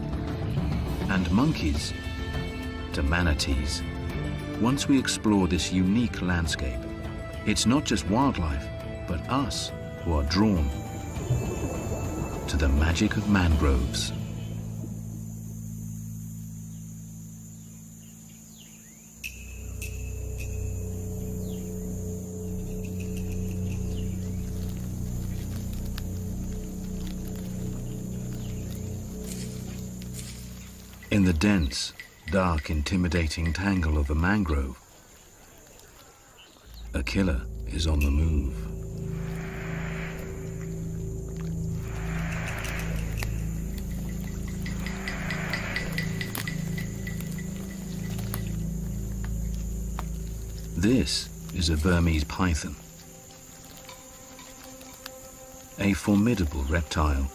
and monkeys to manatees. Once we explore this unique landscape, it's not just wildlife, but us who are drawn to the magic of mangroves. In the dense, dark, intimidating tangle of a mangrove, a killer is on the move. This is a Burmese python, a formidable reptile.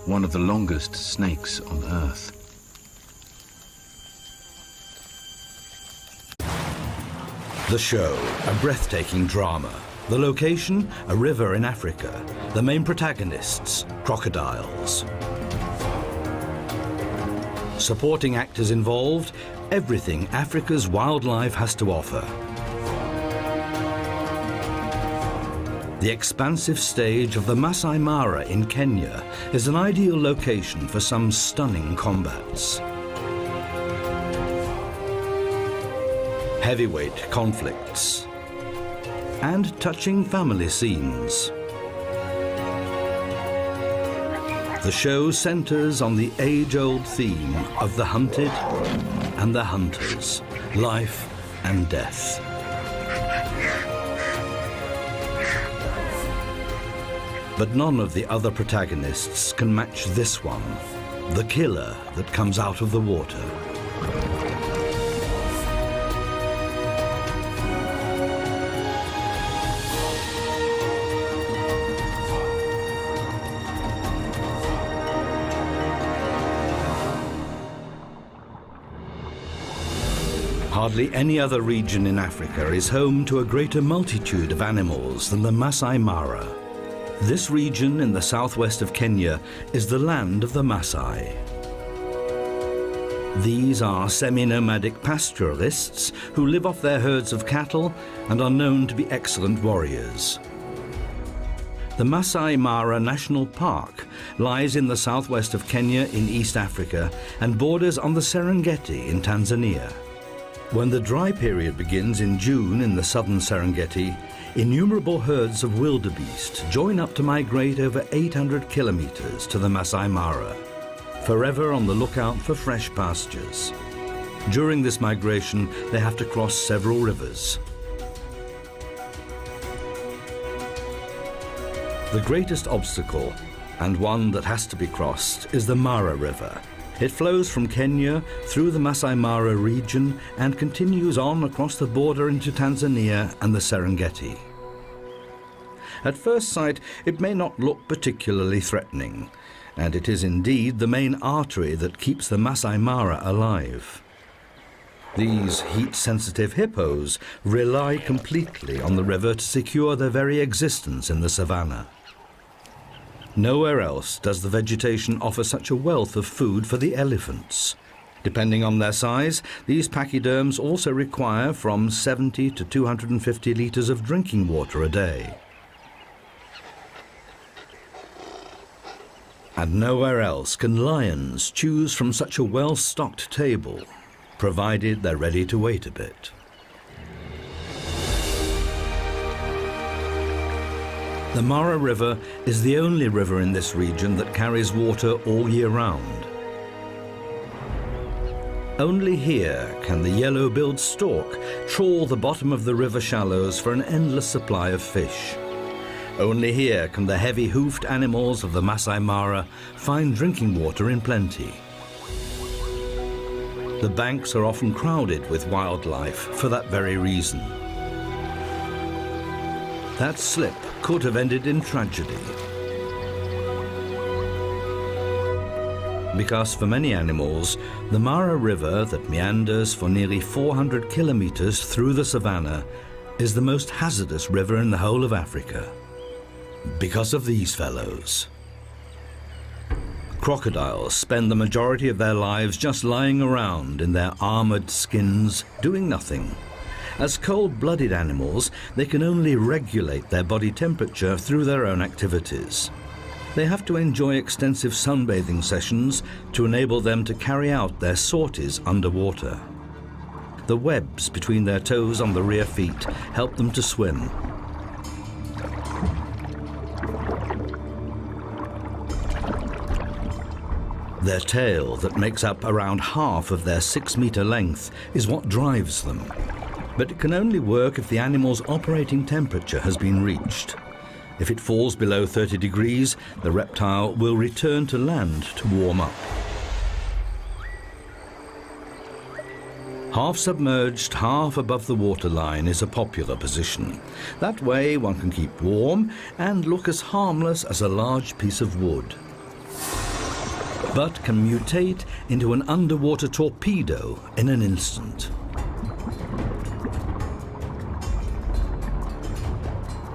One of the longest snakes on Earth. The show, a breathtaking drama. The location, a river in Africa. The main protagonists, crocodiles. Supporting actors involved, everything Africa's wildlife has to offer. The expansive stage of the Masai Mara in Kenya is an ideal location for some stunning combats. Heavyweight conflicts and touching family scenes. The The show centers on the age-old theme of the hunted and the hunters, life and death. But none of the other protagonists can match this one, the killer that comes out of the water. Hardly any other region in Africa is home to a greater multitude of animals than the Masai Mara. This region in the southwest of Kenya is the land of the Masai. These are semi-nomadic pastoralists who live off their herds of cattle and are known to be excellent warriors. The Masai Mara National Park lies in the southwest of Kenya in East Africa and borders on the Serengeti in Tanzania. When the dry period begins in June in the southern Serengeti, innumerable herds of wildebeest join up to migrate over 800 kilometers to the Masai Mara, forever on the lookout for fresh pastures. During this migration, they have to cross several rivers. The greatest obstacle, and one that has to be crossed, is the Mara River. It flows from Kenya through the Masai Mara region and continues on across the border into Tanzania and the Serengeti. At first sight, it may not look particularly threatening, and it is indeed the main artery that keeps the Masai Mara alive. These heat-sensitive hippos rely completely on the river to secure their very existence in the savannah. Nowhere else does the vegetation offer such a wealth of food for the elephants. Depending on their size, these pachyderms also require from 70 to 250 litres of drinking water a day. And nowhere else can lions choose from such a well-stocked table, provided they're ready to wait a bit. The Mara River is the only river in this region that carries water all year round. Only here can the yellow-billed stork trawl the bottom of the river shallows for an endless supply of fish. Only here can the heavy-hoofed animals of the Masai Mara find drinking water in plenty. The banks are often crowded with wildlife for that very reason. That slip could have ended in tragedy. Because for many animals, the Mara River that meanders for nearly 400 kilometers through the savannah is the most hazardous river in the whole of Africa. Because of these fellows. Crocodiles spend the majority of their lives just lying around in their armored skins, doing nothing. As cold-blooded animals, they can only regulate their body temperature through their own activities. They have to enjoy extensive sunbathing sessions to enable them to carry out their sorties underwater. The webs between their toes on the rear feet help them to swim. Their tail, that makes up around half of their 6-meter length, is what drives them. But it can only work if the animal's operating temperature has been reached. If it falls below 30 degrees, the reptile will return to land to warm up. Half submerged, half above the waterline is a popular position. That way one can keep warm and look as harmless as a large piece of wood. But can mutate into an underwater torpedo in an instant.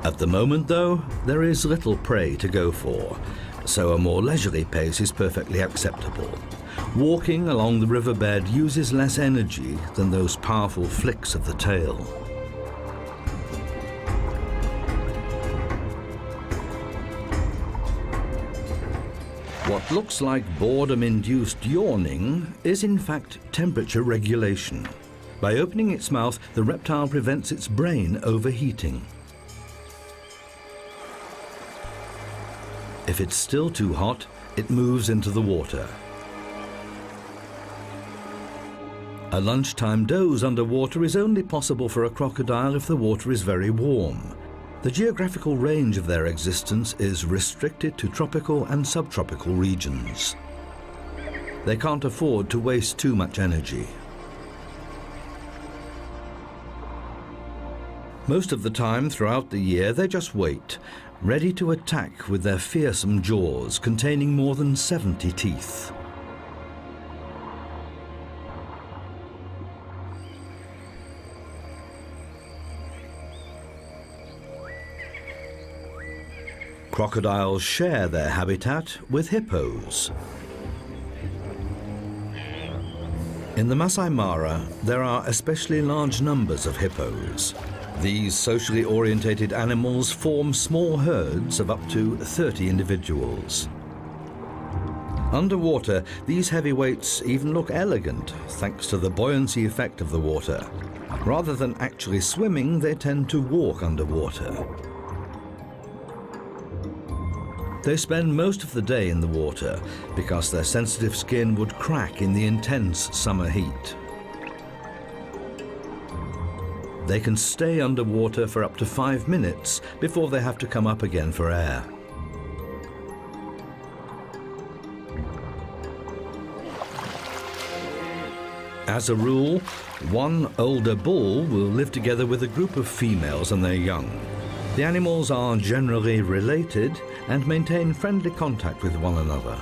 At the moment, though, there is little prey to go for, so a more leisurely pace is perfectly acceptable. Walking along the riverbed uses less energy than those powerful flicks of the tail. What looks like boredom-induced yawning is in fact temperature regulation. By opening its mouth, the reptile prevents its brain overheating. If it's still too hot, it moves into the water. A lunchtime doze underwater is only possible for a crocodile if the water is very warm. The geographical range of their existence is restricted to tropical and subtropical regions. They can't afford to waste too much energy. Most of the time throughout the year they just wait, ready to attack with their fearsome jaws containing more than 70 teeth. Crocodiles share their habitat with hippos. In the Masai Mara, there are especially large numbers of hippos. These socially orientated animals form small herds of up to 30 individuals. Underwater, these heavyweights even look elegant thanks to the buoyancy effect of the water. Rather than actually swimming, they tend to walk underwater. They spend most of the day in the water because their sensitive skin would crack in the intense summer heat. They can stay underwater for up to 5 minutes before they have to come up again for air. As a rule, one older bull will live together with a group of females and their young. The animals are generally related and maintain friendly contact with one another.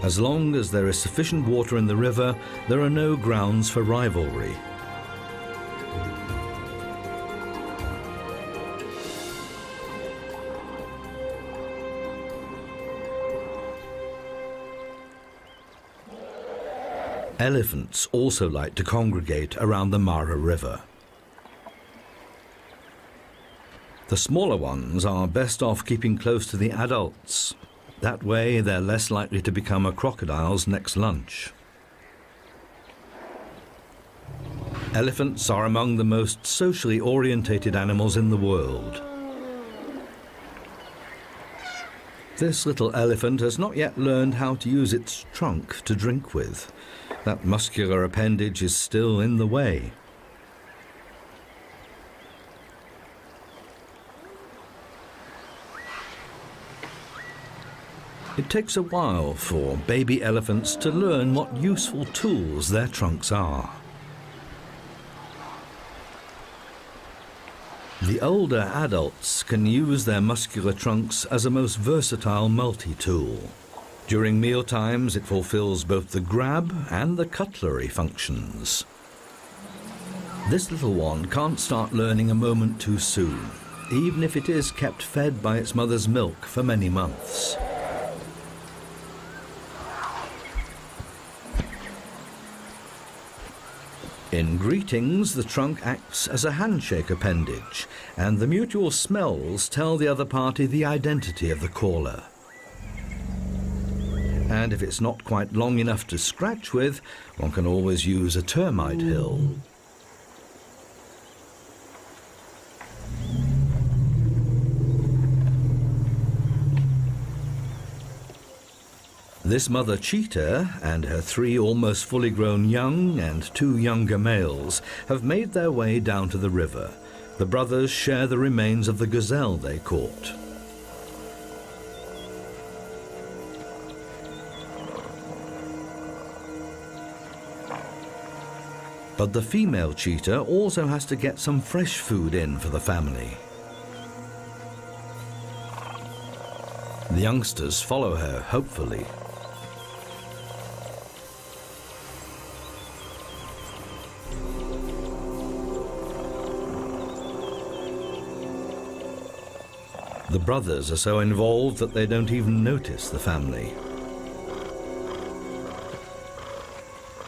As long as there is sufficient water in the river, there are no grounds for rivalry. Elephants also like to congregate around the Mara River. The smaller ones are best off keeping close to the adults. That way they're less likely to become a crocodile's next lunch. Elephants are among the most socially orientated animals in the world. This little elephant has not yet learned how to use its trunk to drink with. That muscular appendage is still in the way. It takes a while for baby elephants to learn what useful tools their trunks are. The older adults can use their muscular trunks as a most versatile multi-tool. During meal times, it fulfills both the grab and the cutlery functions. This little one can't start learning a moment too soon, even if it is kept fed by its mother's milk for many months. In greetings, the trunk acts as a handshake appendage, and the mutual smells tell the other party the identity of the caller. And if it's not quite long enough to scratch with, one can always use a termite hill. This mother cheetah and her 3 almost fully grown young and 2 younger males have made their way down to the river. The brothers share the remains of the gazelle they caught. But the female cheetah also has to get some fresh food in for the family. The youngsters follow her, hopefully. The brothers are so involved that they don't even notice the family.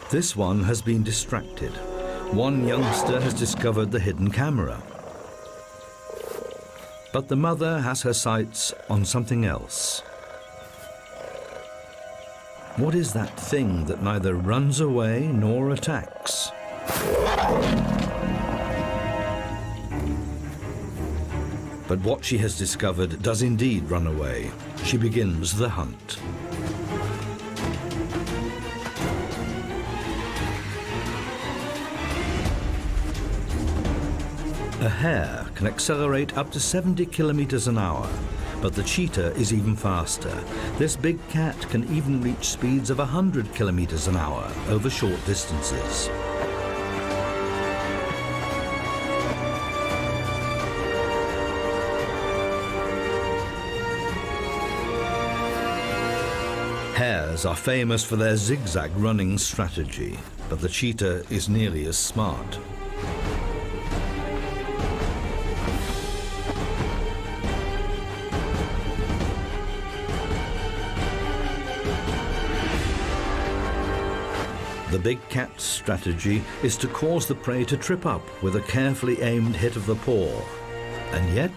This one has been distracted. One youngster has discovered the hidden camera. But the mother has her sights on something else. What is that thing that neither runs away nor attacks? But what she has discovered does indeed run away. She begins the hunt. A hare can accelerate up to 70 kilometers an hour, but the cheetah is even faster. This big cat can even reach speeds of 100 kilometers an hour over short distances. Hares are famous for their zigzag running strategy, but the cheetah is nearly as smart. The big cat's strategy is to cause the prey to trip up with a carefully aimed hit of the paw. And yet,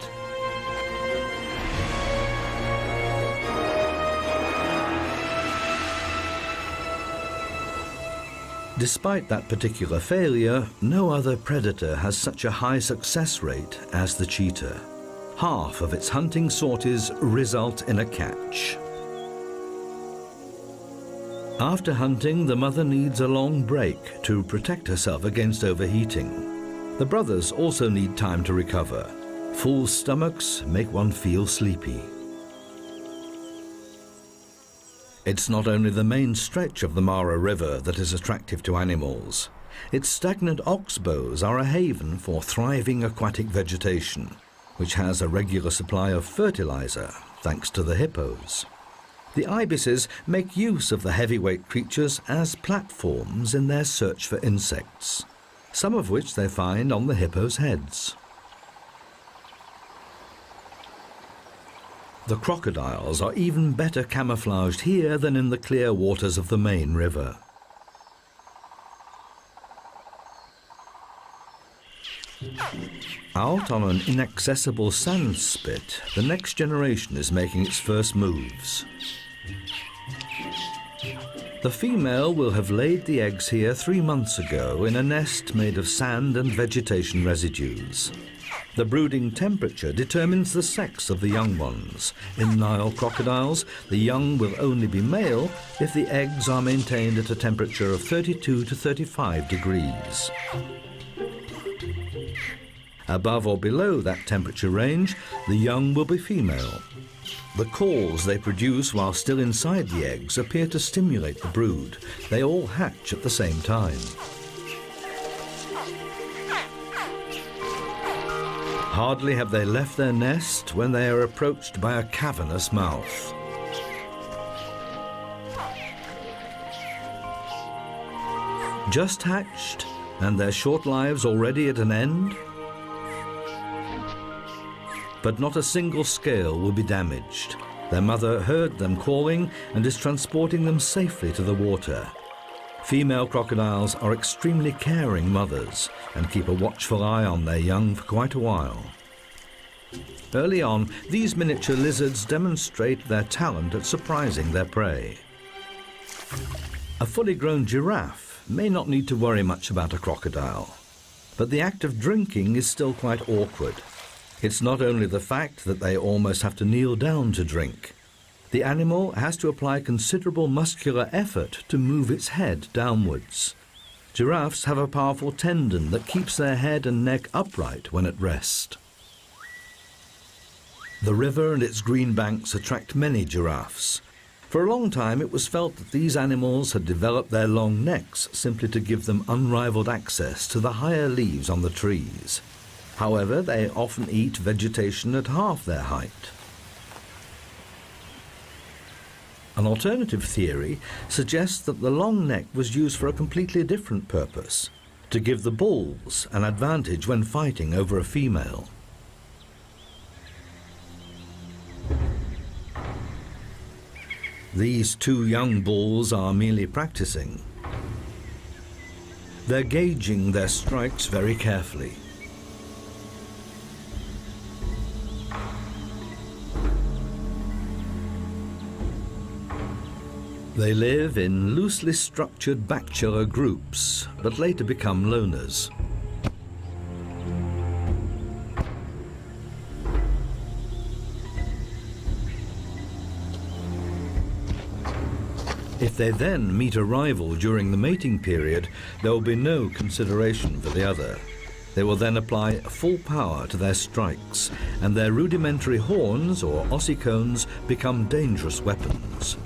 despite that particular failure, no other predator has such a high success rate as the cheetah. Half of its hunting sorties result in a catch. After hunting, the mother needs a long break to protect herself against overheating. The brothers also need time to recover. Full stomachs make one feel sleepy. It's not only the main stretch of the Mara River that is attractive to animals. Its stagnant oxbows are a haven for thriving aquatic vegetation, which has a regular supply of fertilizer thanks to the hippos. The ibises make use of the heavyweight creatures as platforms in their search for insects, some of which they find on the hippos' heads. The crocodiles are even better camouflaged here than in the clear waters of the main river. Out on an inaccessible sand spit, the next generation is making its first moves. The female will have laid the eggs here 3 months ago in a nest made of sand and vegetation residues. The brooding temperature determines the sex of the young ones. In Nile crocodiles, the young will only be male if the eggs are maintained at a temperature of 32 to 35 degrees. Above or below that temperature range, the young will be female. The calls they produce while still inside the eggs appear to stimulate the brood. They all hatch at the same time. Hardly have they left their nest when they are approached by a cavernous mouth. Just hatched, and their short lives already at an end? But not a single scale will be damaged. Their mother heard them calling and is transporting them safely to the water. Female crocodiles are extremely caring mothers and keep a watchful eye on their young for quite a while. Early on, these miniature lizards demonstrate their talent at surprising their prey. A fully grown giraffe may not need to worry much about a crocodile, but the act of drinking is still quite awkward. It's not only the fact that they almost have to kneel down to drink. The animal has to apply considerable muscular effort to move its head downwards. Giraffes have a powerful tendon that keeps their head and neck upright when at rest. The river and its green banks attract many giraffes. For a long time it was felt that these animals had developed their long necks simply to give them unrivaled access to the higher leaves on the trees. However, they often eat vegetation at half their height. An alternative theory suggests that the long neck was used for a completely different purpose, to give the bulls an advantage when fighting over a female. These two young bulls are merely practicing. They're gauging their strikes very carefully. They live in loosely structured bachelor groups, but later become loners. If they then meet a rival during the mating period, there will be no consideration for the other. They will then apply full power to their strikes, and their rudimentary horns, or ossicones, become dangerous weapons.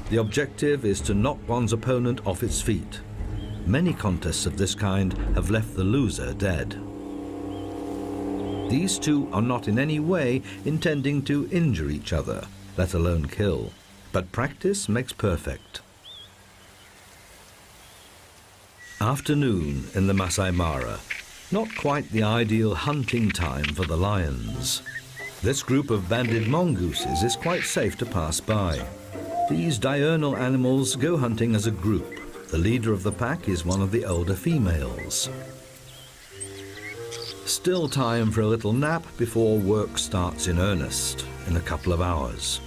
The objective is to knock one's opponent off its feet. Many contests of this kind have left the loser dead. These two are not in any way intending to injure each other, let alone kill. But practice makes perfect. Afternoon in the Masai Mara. Not quite the ideal hunting time for the lions. This group of banded mongooses is quite safe to pass by. These diurnal animals go hunting as a group. The leader of the pack is one of the older females. Still time for a little nap before work starts in earnest in a couple of hours.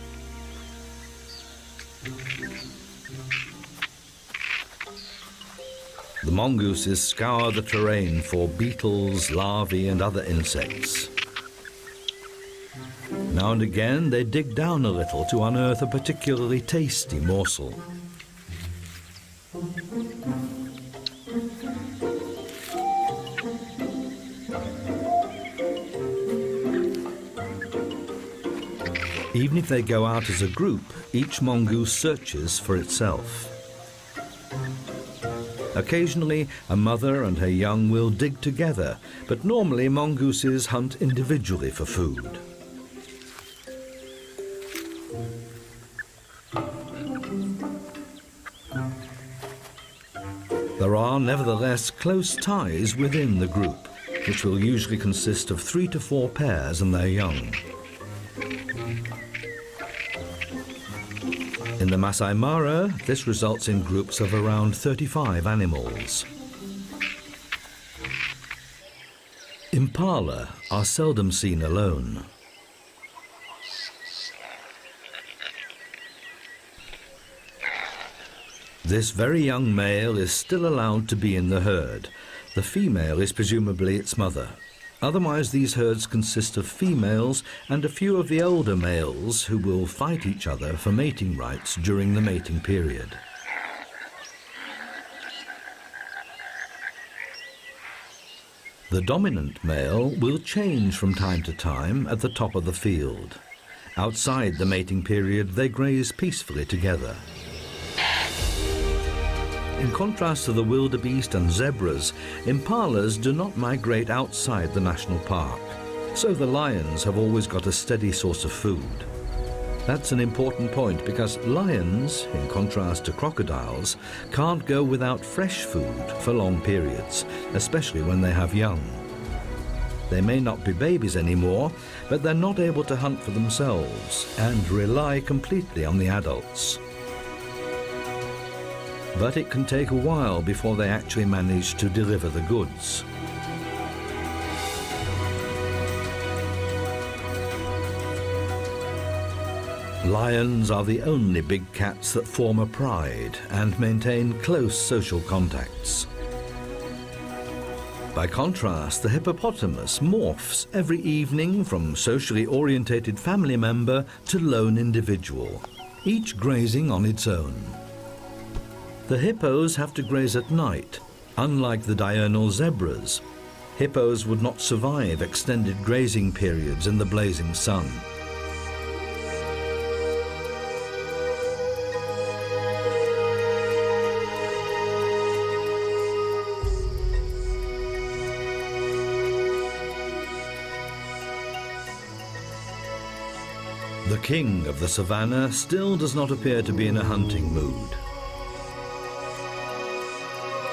The mongooses scour the terrain for beetles, larvae and other insects. Now and again they dig down a little to unearth a particularly tasty morsel. Even if they go out as a group, each mongoose searches for itself. Occasionally, a mother and her young will dig together, but normally mongooses hunt individually for food. There are nevertheless close ties within the group, which will usually consist of 3 to 4 pairs and their young. In the Masai Mara, this results in groups of around 35 animals. Impala are seldom seen alone. This very young male is still allowed to be in the herd. The female is presumably its mother. Otherwise, these herds consist of females and a few of the older males who will fight each other for mating rights during the mating period. The dominant male will change from time to time at the top of the field. Outside the mating period, they graze peacefully together. In contrast to the wildebeest and zebras, impalas do not migrate outside the national park, so the lions have always got a steady source of food. That's an important point because lions, in contrast to crocodiles, can't go without fresh food for long periods, especially when they have young. They may not be babies anymore, but they're not able to hunt for themselves and rely completely on the adults. But it can take a while before they actually manage to deliver the goods. Lions are the only big cats that form a pride and maintain close social contacts. By contrast, the hippopotamus morphs every evening from socially orientated family member to lone individual, each grazing on its own. The hippos have to graze at night, unlike the diurnal zebras. Hippos would not survive extended grazing periods in the blazing sun. The king of the savannah still does not appear to be in a hunting mood.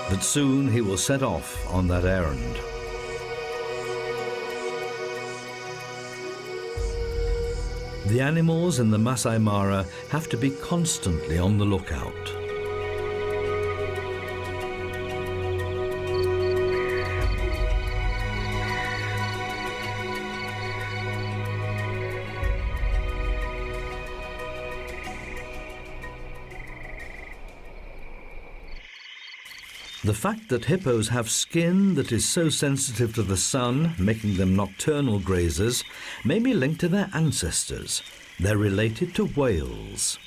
But soon he will set off on that errand. The animals in the Masai Mara have to be constantly on the lookout. The fact that hippos have skin that is so sensitive to the sun, making them nocturnal grazers, may be linked to their ancestors. They're related to whales.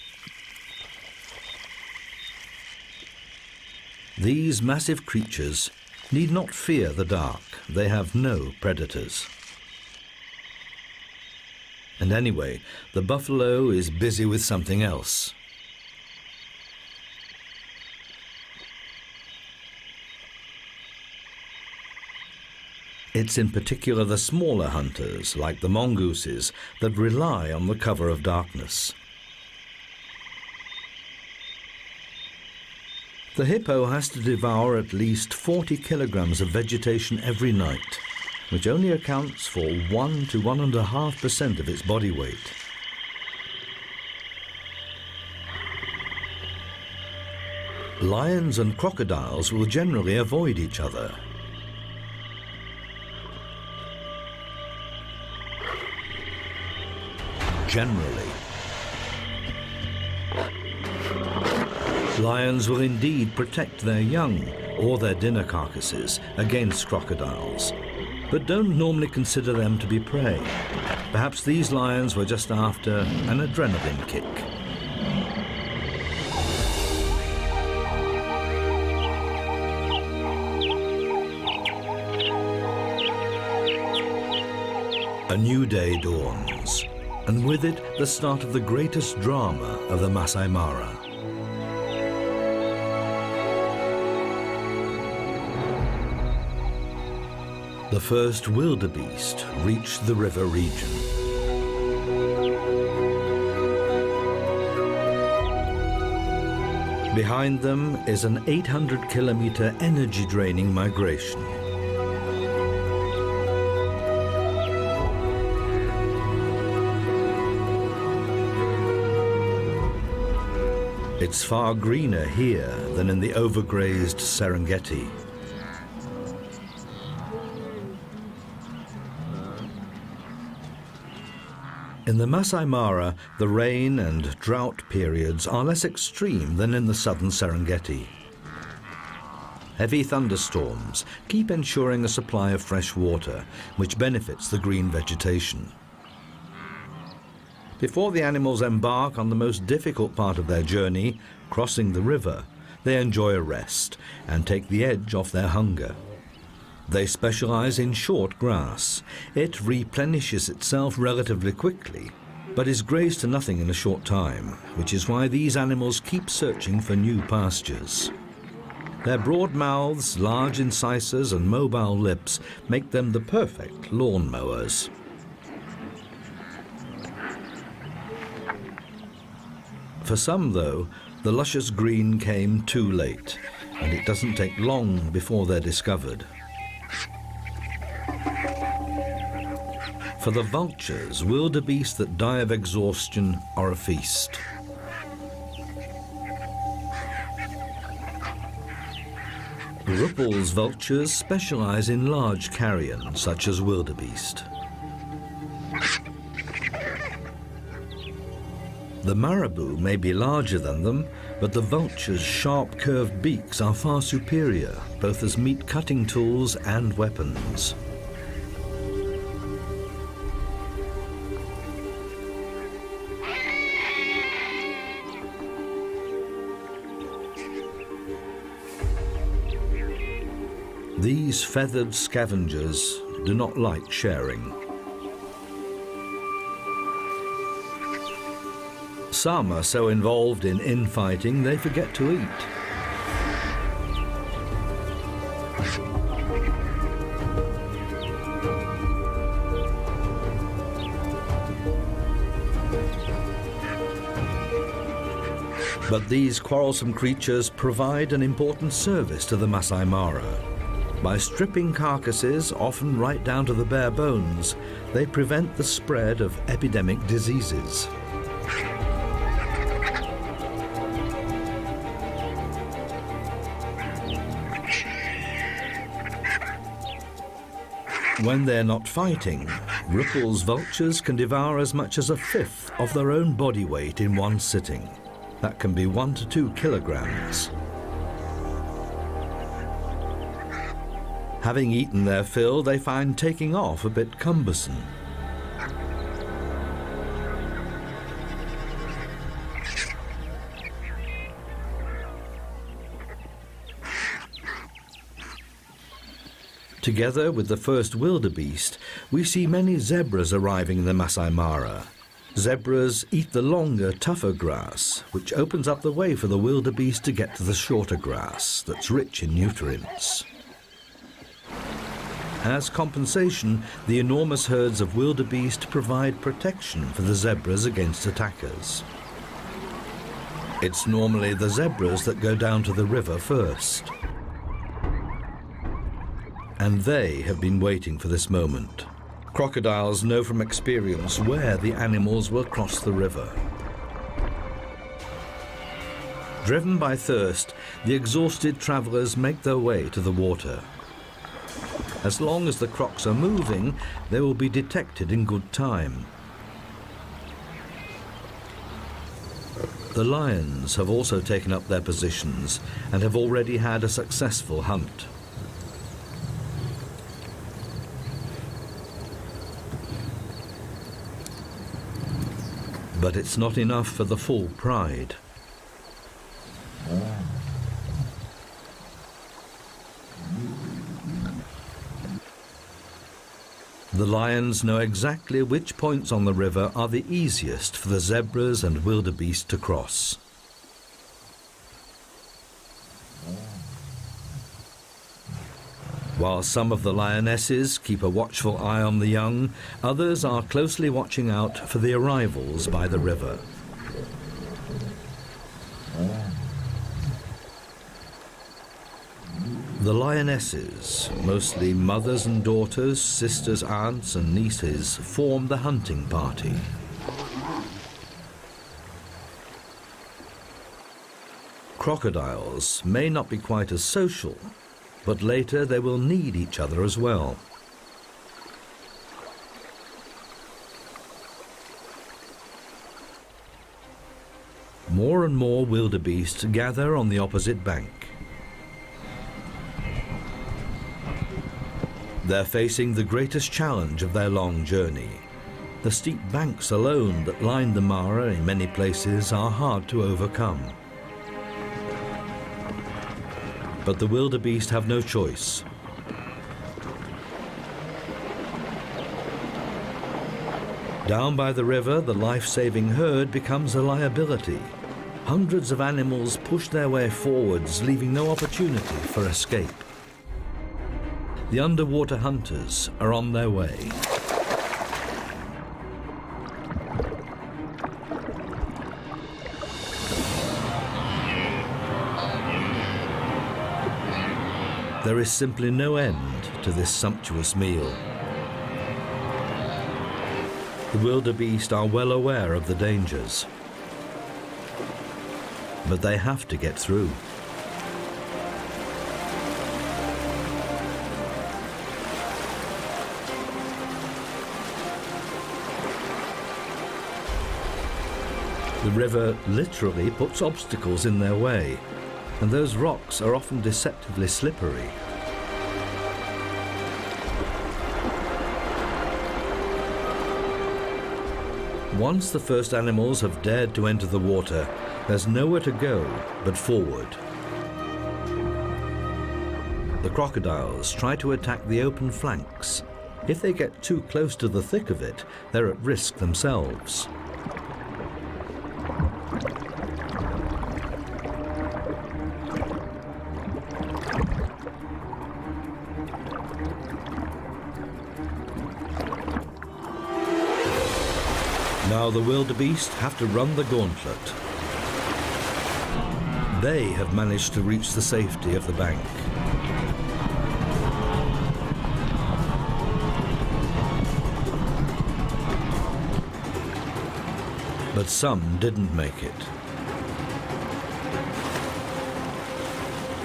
These massive creatures need not fear the dark. They have no predators. And anyway, the buffalo is busy with something else. It's in particular the smaller hunters, like the mongooses, that rely on the cover of darkness. The hippo has to devour at least 40 kilograms of vegetation every night, which only accounts for 1 to 1.5% of its body weight. Lions and crocodiles will generally avoid each other. Generally. Lions will indeed protect their young or their dinner carcasses against crocodiles, but don't normally consider them to be prey. Perhaps these lions were just after an adrenaline kick. A new day dawns, and with it the start of the greatest drama of the Masai Mara. The first wildebeest reached the river region. Behind them is an 800-kilometer energy-draining migration. It's far greener here than in the overgrazed Serengeti. In the Masai Mara, the rain and drought periods are less extreme than in the southern Serengeti. Heavy thunderstorms keep ensuring a supply of fresh water, which benefits the green vegetation. Before the animals embark on the most difficult part of their journey, crossing the river, they enjoy a rest and take the edge off their hunger. They specialize in short grass. It replenishes itself relatively quickly, but is grazed to nothing in a short time, which is why these animals keep searching for new pastures. Their broad mouths, large incisors, and mobile lips make them the perfect lawn mowers. For some, though, the luscious green came too late, and it doesn't take long before they're discovered. For the vultures, wildebeest that die of exhaustion are a feast. Ruppel's vultures specialize in large carrion, such as wildebeest. The marabou may be larger than them, but the vulture's sharp curved beaks are far superior, both as meat cutting tools and weapons. These feathered scavengers do not like sharing. Some are so involved in infighting they forget to eat. But these quarrelsome creatures provide an important service to the Masai Mara. By stripping carcasses, often right down to the bare bones, they prevent the spread of epidemic diseases. When they're not fighting, Ruppel's vultures can devour as much as a fifth of their own body weight in one sitting. That can be 1 to 2 kilograms. Having eaten their fill, they find taking off a bit cumbersome. Together with the first wildebeest, we see many zebras arriving in the Masai Mara. Zebras eat the longer, tougher grass, which opens up the way for the wildebeest to get to the shorter grass that's rich in nutrients. As compensation, the enormous herds of wildebeest provide protection for the zebras against attackers. It's normally the zebras that go down to the river first. And they have been waiting for this moment. Crocodiles know from experience where the animals will cross the river. Driven by thirst, the exhausted travellers make their way to the water. As long as the crocs are moving, they will be detected in good time. The lions have also taken up their positions and have already had a successful hunt. But it's not enough for the full pride. The lions know exactly which points on the river are the easiest for the zebras and wildebeest to cross. While some of the lionesses keep a watchful eye on the young, others are closely watching out for the arrivals by the river. The lionesses, mostly mothers and daughters, sisters, aunts and nieces, form the hunting party. Crocodiles may not be quite as social, but later they will need each other as well. More and more wildebeest gather on the opposite bank. They're facing the greatest challenge of their long journey. The steep banks alone that line the Mara in many places are hard to overcome. But the wildebeest have no choice. Down by the river, the life-saving herd becomes a liability. Hundreds of animals push their way forwards, leaving no opportunity for escape. The underwater hunters are on their way. There is simply no end to this sumptuous meal. The wildebeest are well aware of the dangers, but they have to get through. The river literally puts obstacles in their way, and those rocks are often deceptively slippery. Once the first animals have dared to enter the water, there's nowhere to go but forward. The crocodiles try to attack the open flanks. If they get too close to the thick of it, they're at risk themselves. Now the wildebeest have to run the gauntlet. They have managed to reach the safety of the bank. But some didn't make it.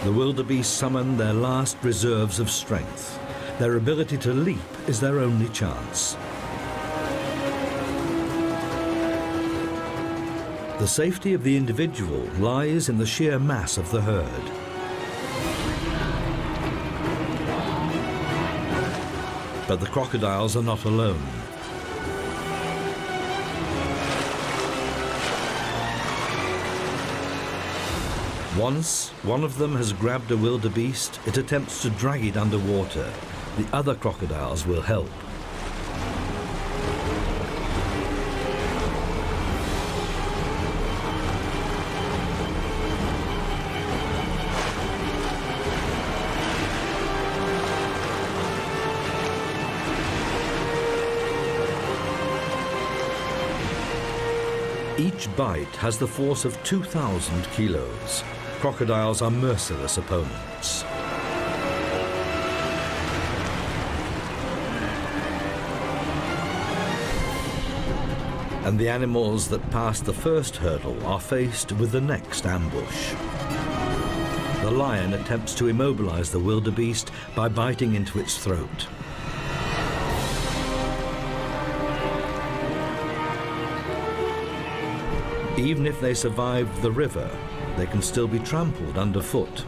The wildebeest summon their last reserves of strength. Their ability to leap is their only chance. The safety of the individual lies in the sheer mass of the herd. But the crocodiles are not alone. Once one of them has grabbed a wildebeest, it attempts to drag it underwater. the other crocodiles will help. Each bite has the force of 2,000 kilos. Crocodiles are merciless opponents. And the animals that pass the first hurdle are faced with the next ambush. The lion attempts to immobilize the wildebeest by biting into its throat. Even if they survive the river, they can still be trampled underfoot.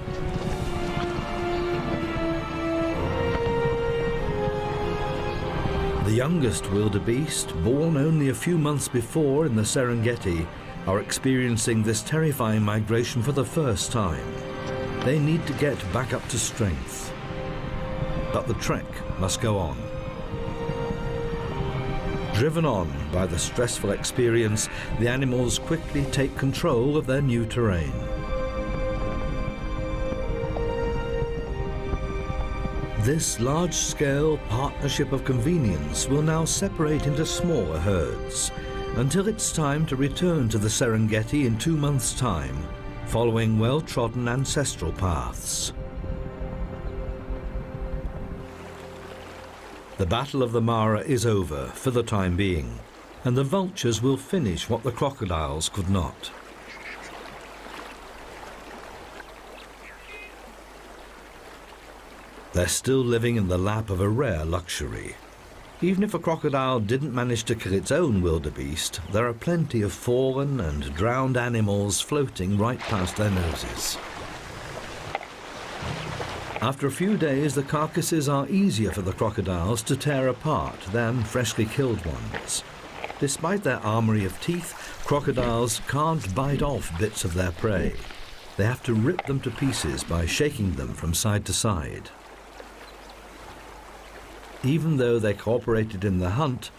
The youngest wildebeest, born only a few months before in the Serengeti, are experiencing this terrifying migration for the first time. They need to get back up to strength. But the trek must go on. Driven on by the stressful experience, the animals quickly take control of their new terrain. This large-scale partnership of convenience will now separate into smaller herds until it's time to return to the Serengeti in 2 months' time, following well-trodden ancestral paths. The Battle of the Mara is over for the time being, and the vultures will finish what the crocodiles could not. They're still living in the lap of a rare luxury. Even if a crocodile didn't manage to kill its own wildebeest, there are plenty of fallen and drowned animals floating right past their noses. After a few days, the carcasses are easier for the crocodiles to tear apart than freshly killed ones. Despite their armory of teeth, crocodiles can't bite off bits of their prey. They have to rip them to pieces by shaking them from side to side. Even though they cooperated in the hunt,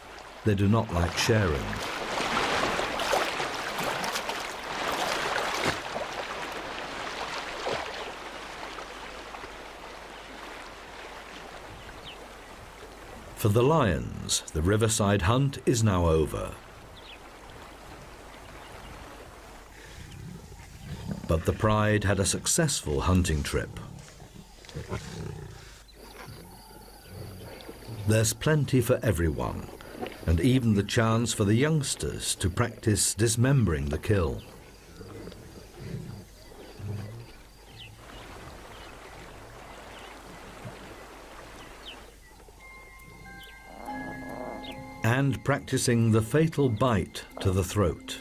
they do not like sharing. For the lions, the riverside hunt is now over. But the pride had a successful hunting trip. There's plenty for everyone, and even the chance for the youngsters to practice dismembering the kill. And practicing the fatal bite to the throat.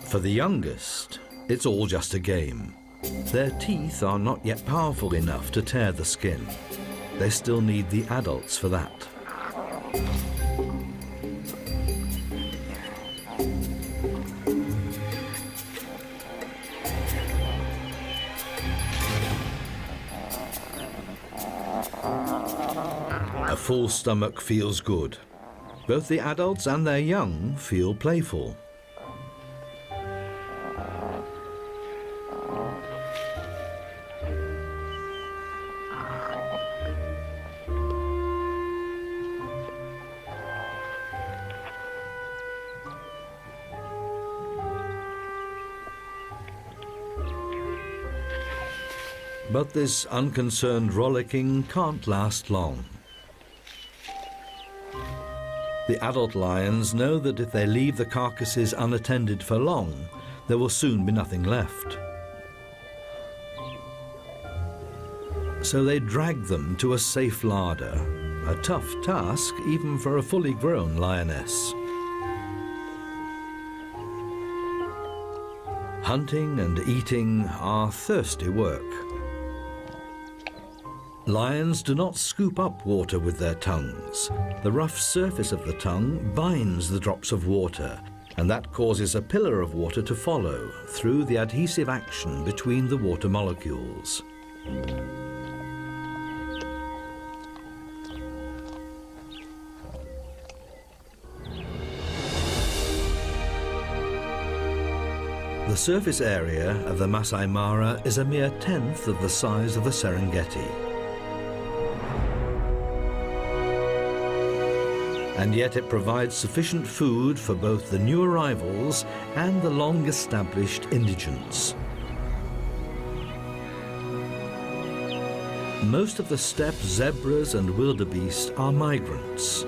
For the youngest, it's all just a game. Their teeth are not yet powerful enough to tear the skin. They still need the adults for that. A full stomach feels good. Both the adults and their young feel playful. But this unconcerned rollicking can't last long. The adult lions know that if they leave the carcasses unattended for long, there will soon be nothing left. So they drag them to a safe larder, a tough task even for a fully grown lioness. Hunting and eating are thirsty work. Lions do not scoop up water with their tongues. The rough surface of the tongue binds the drops of water, and that causes a pillar of water to follow through the adhesive action between the water molecules. The surface area of the Masai Mara is a mere tenth of the size of the Serengeti. And yet it provides sufficient food for both the new arrivals and the long-established indigents. Most of the steppe zebras and wildebeest are migrants.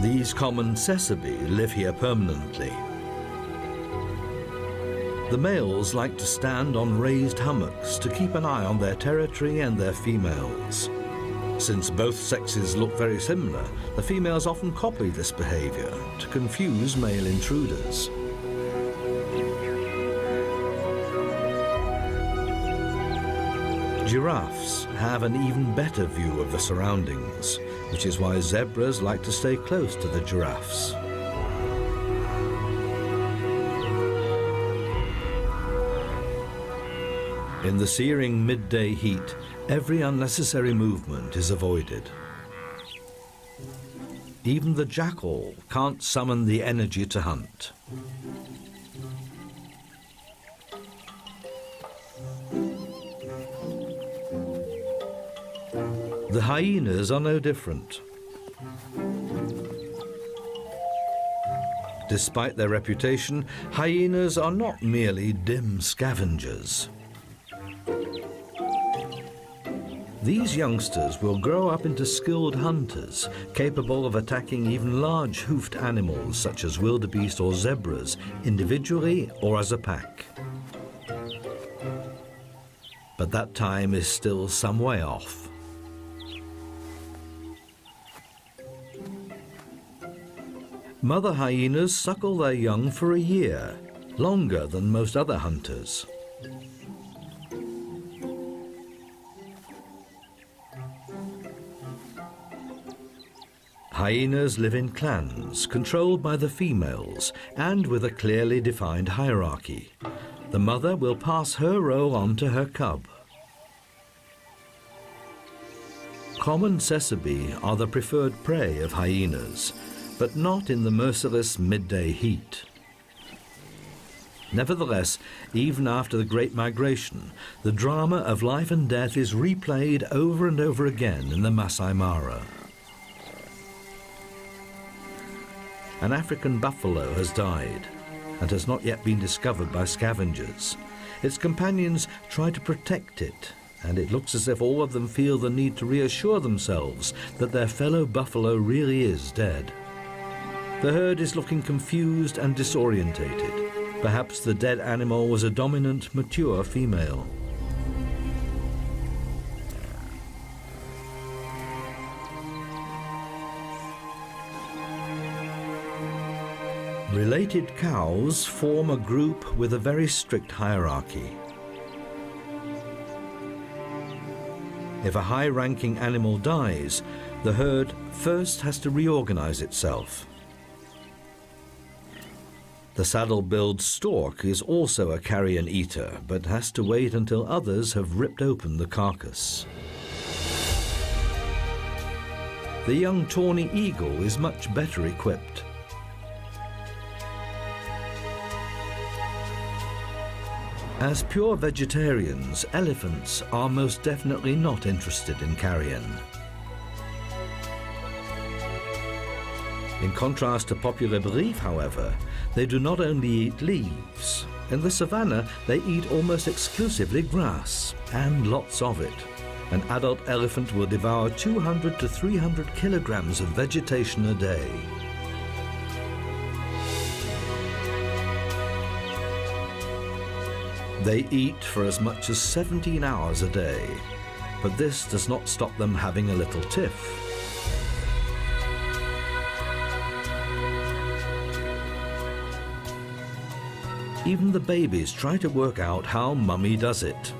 These common Cesabe live here permanently. The males like to stand on raised hummocks to keep an eye on their territory and their females. Since both sexes look very similar, the females often copy this behavior to confuse male intruders. Giraffes have an even better view of the surroundings, which is why zebras like to stay close to the giraffes. In the searing midday heat, every unnecessary movement is avoided. Even the jackal can't summon the energy to hunt. The hyenas are no different. Despite their reputation, hyenas are not merely dim scavengers. These youngsters will grow up into skilled hunters, capable of attacking even large hoofed animals such as wildebeest or zebras, individually or as a pack. But that time is still some way off. Mother hyenas suckle their young for a year, longer than most other hunters. Hyenas live in clans, controlled by the females, and with a clearly defined hierarchy. The mother will pass her role on to her cub. Common Cesabe are the preferred prey of hyenas, but not in the merciless midday heat. Nevertheless, even after the Great Migration, the drama of life and death is replayed over and over again in the Masai Mara. An African buffalo has died and has not yet been discovered by scavengers. Its companions try to protect it, and it looks as if all of them feel the need to reassure themselves that their fellow buffalo really is dead. The herd is looking confused and disorientated. Perhaps the dead animal was a dominant, mature female. Related cows form a group with a very strict hierarchy. If a high-ranking animal dies, the herd first has to reorganize itself. The saddle-billed stork is also a carrion eater, but has to wait until others have ripped open the carcass. The young tawny eagle is much better equipped. As pure vegetarians, elephants are most definitely not interested in carrion. In contrast to popular belief, however, they do not only eat leaves. In the savannah, they eat almost exclusively grass, and lots of it. An adult elephant will devour 200 to 300 kilograms of vegetation a day. They eat for as much as 17 hours a day, but this does not stop them having a little tiff. Even the babies try to work out how Mummy does it.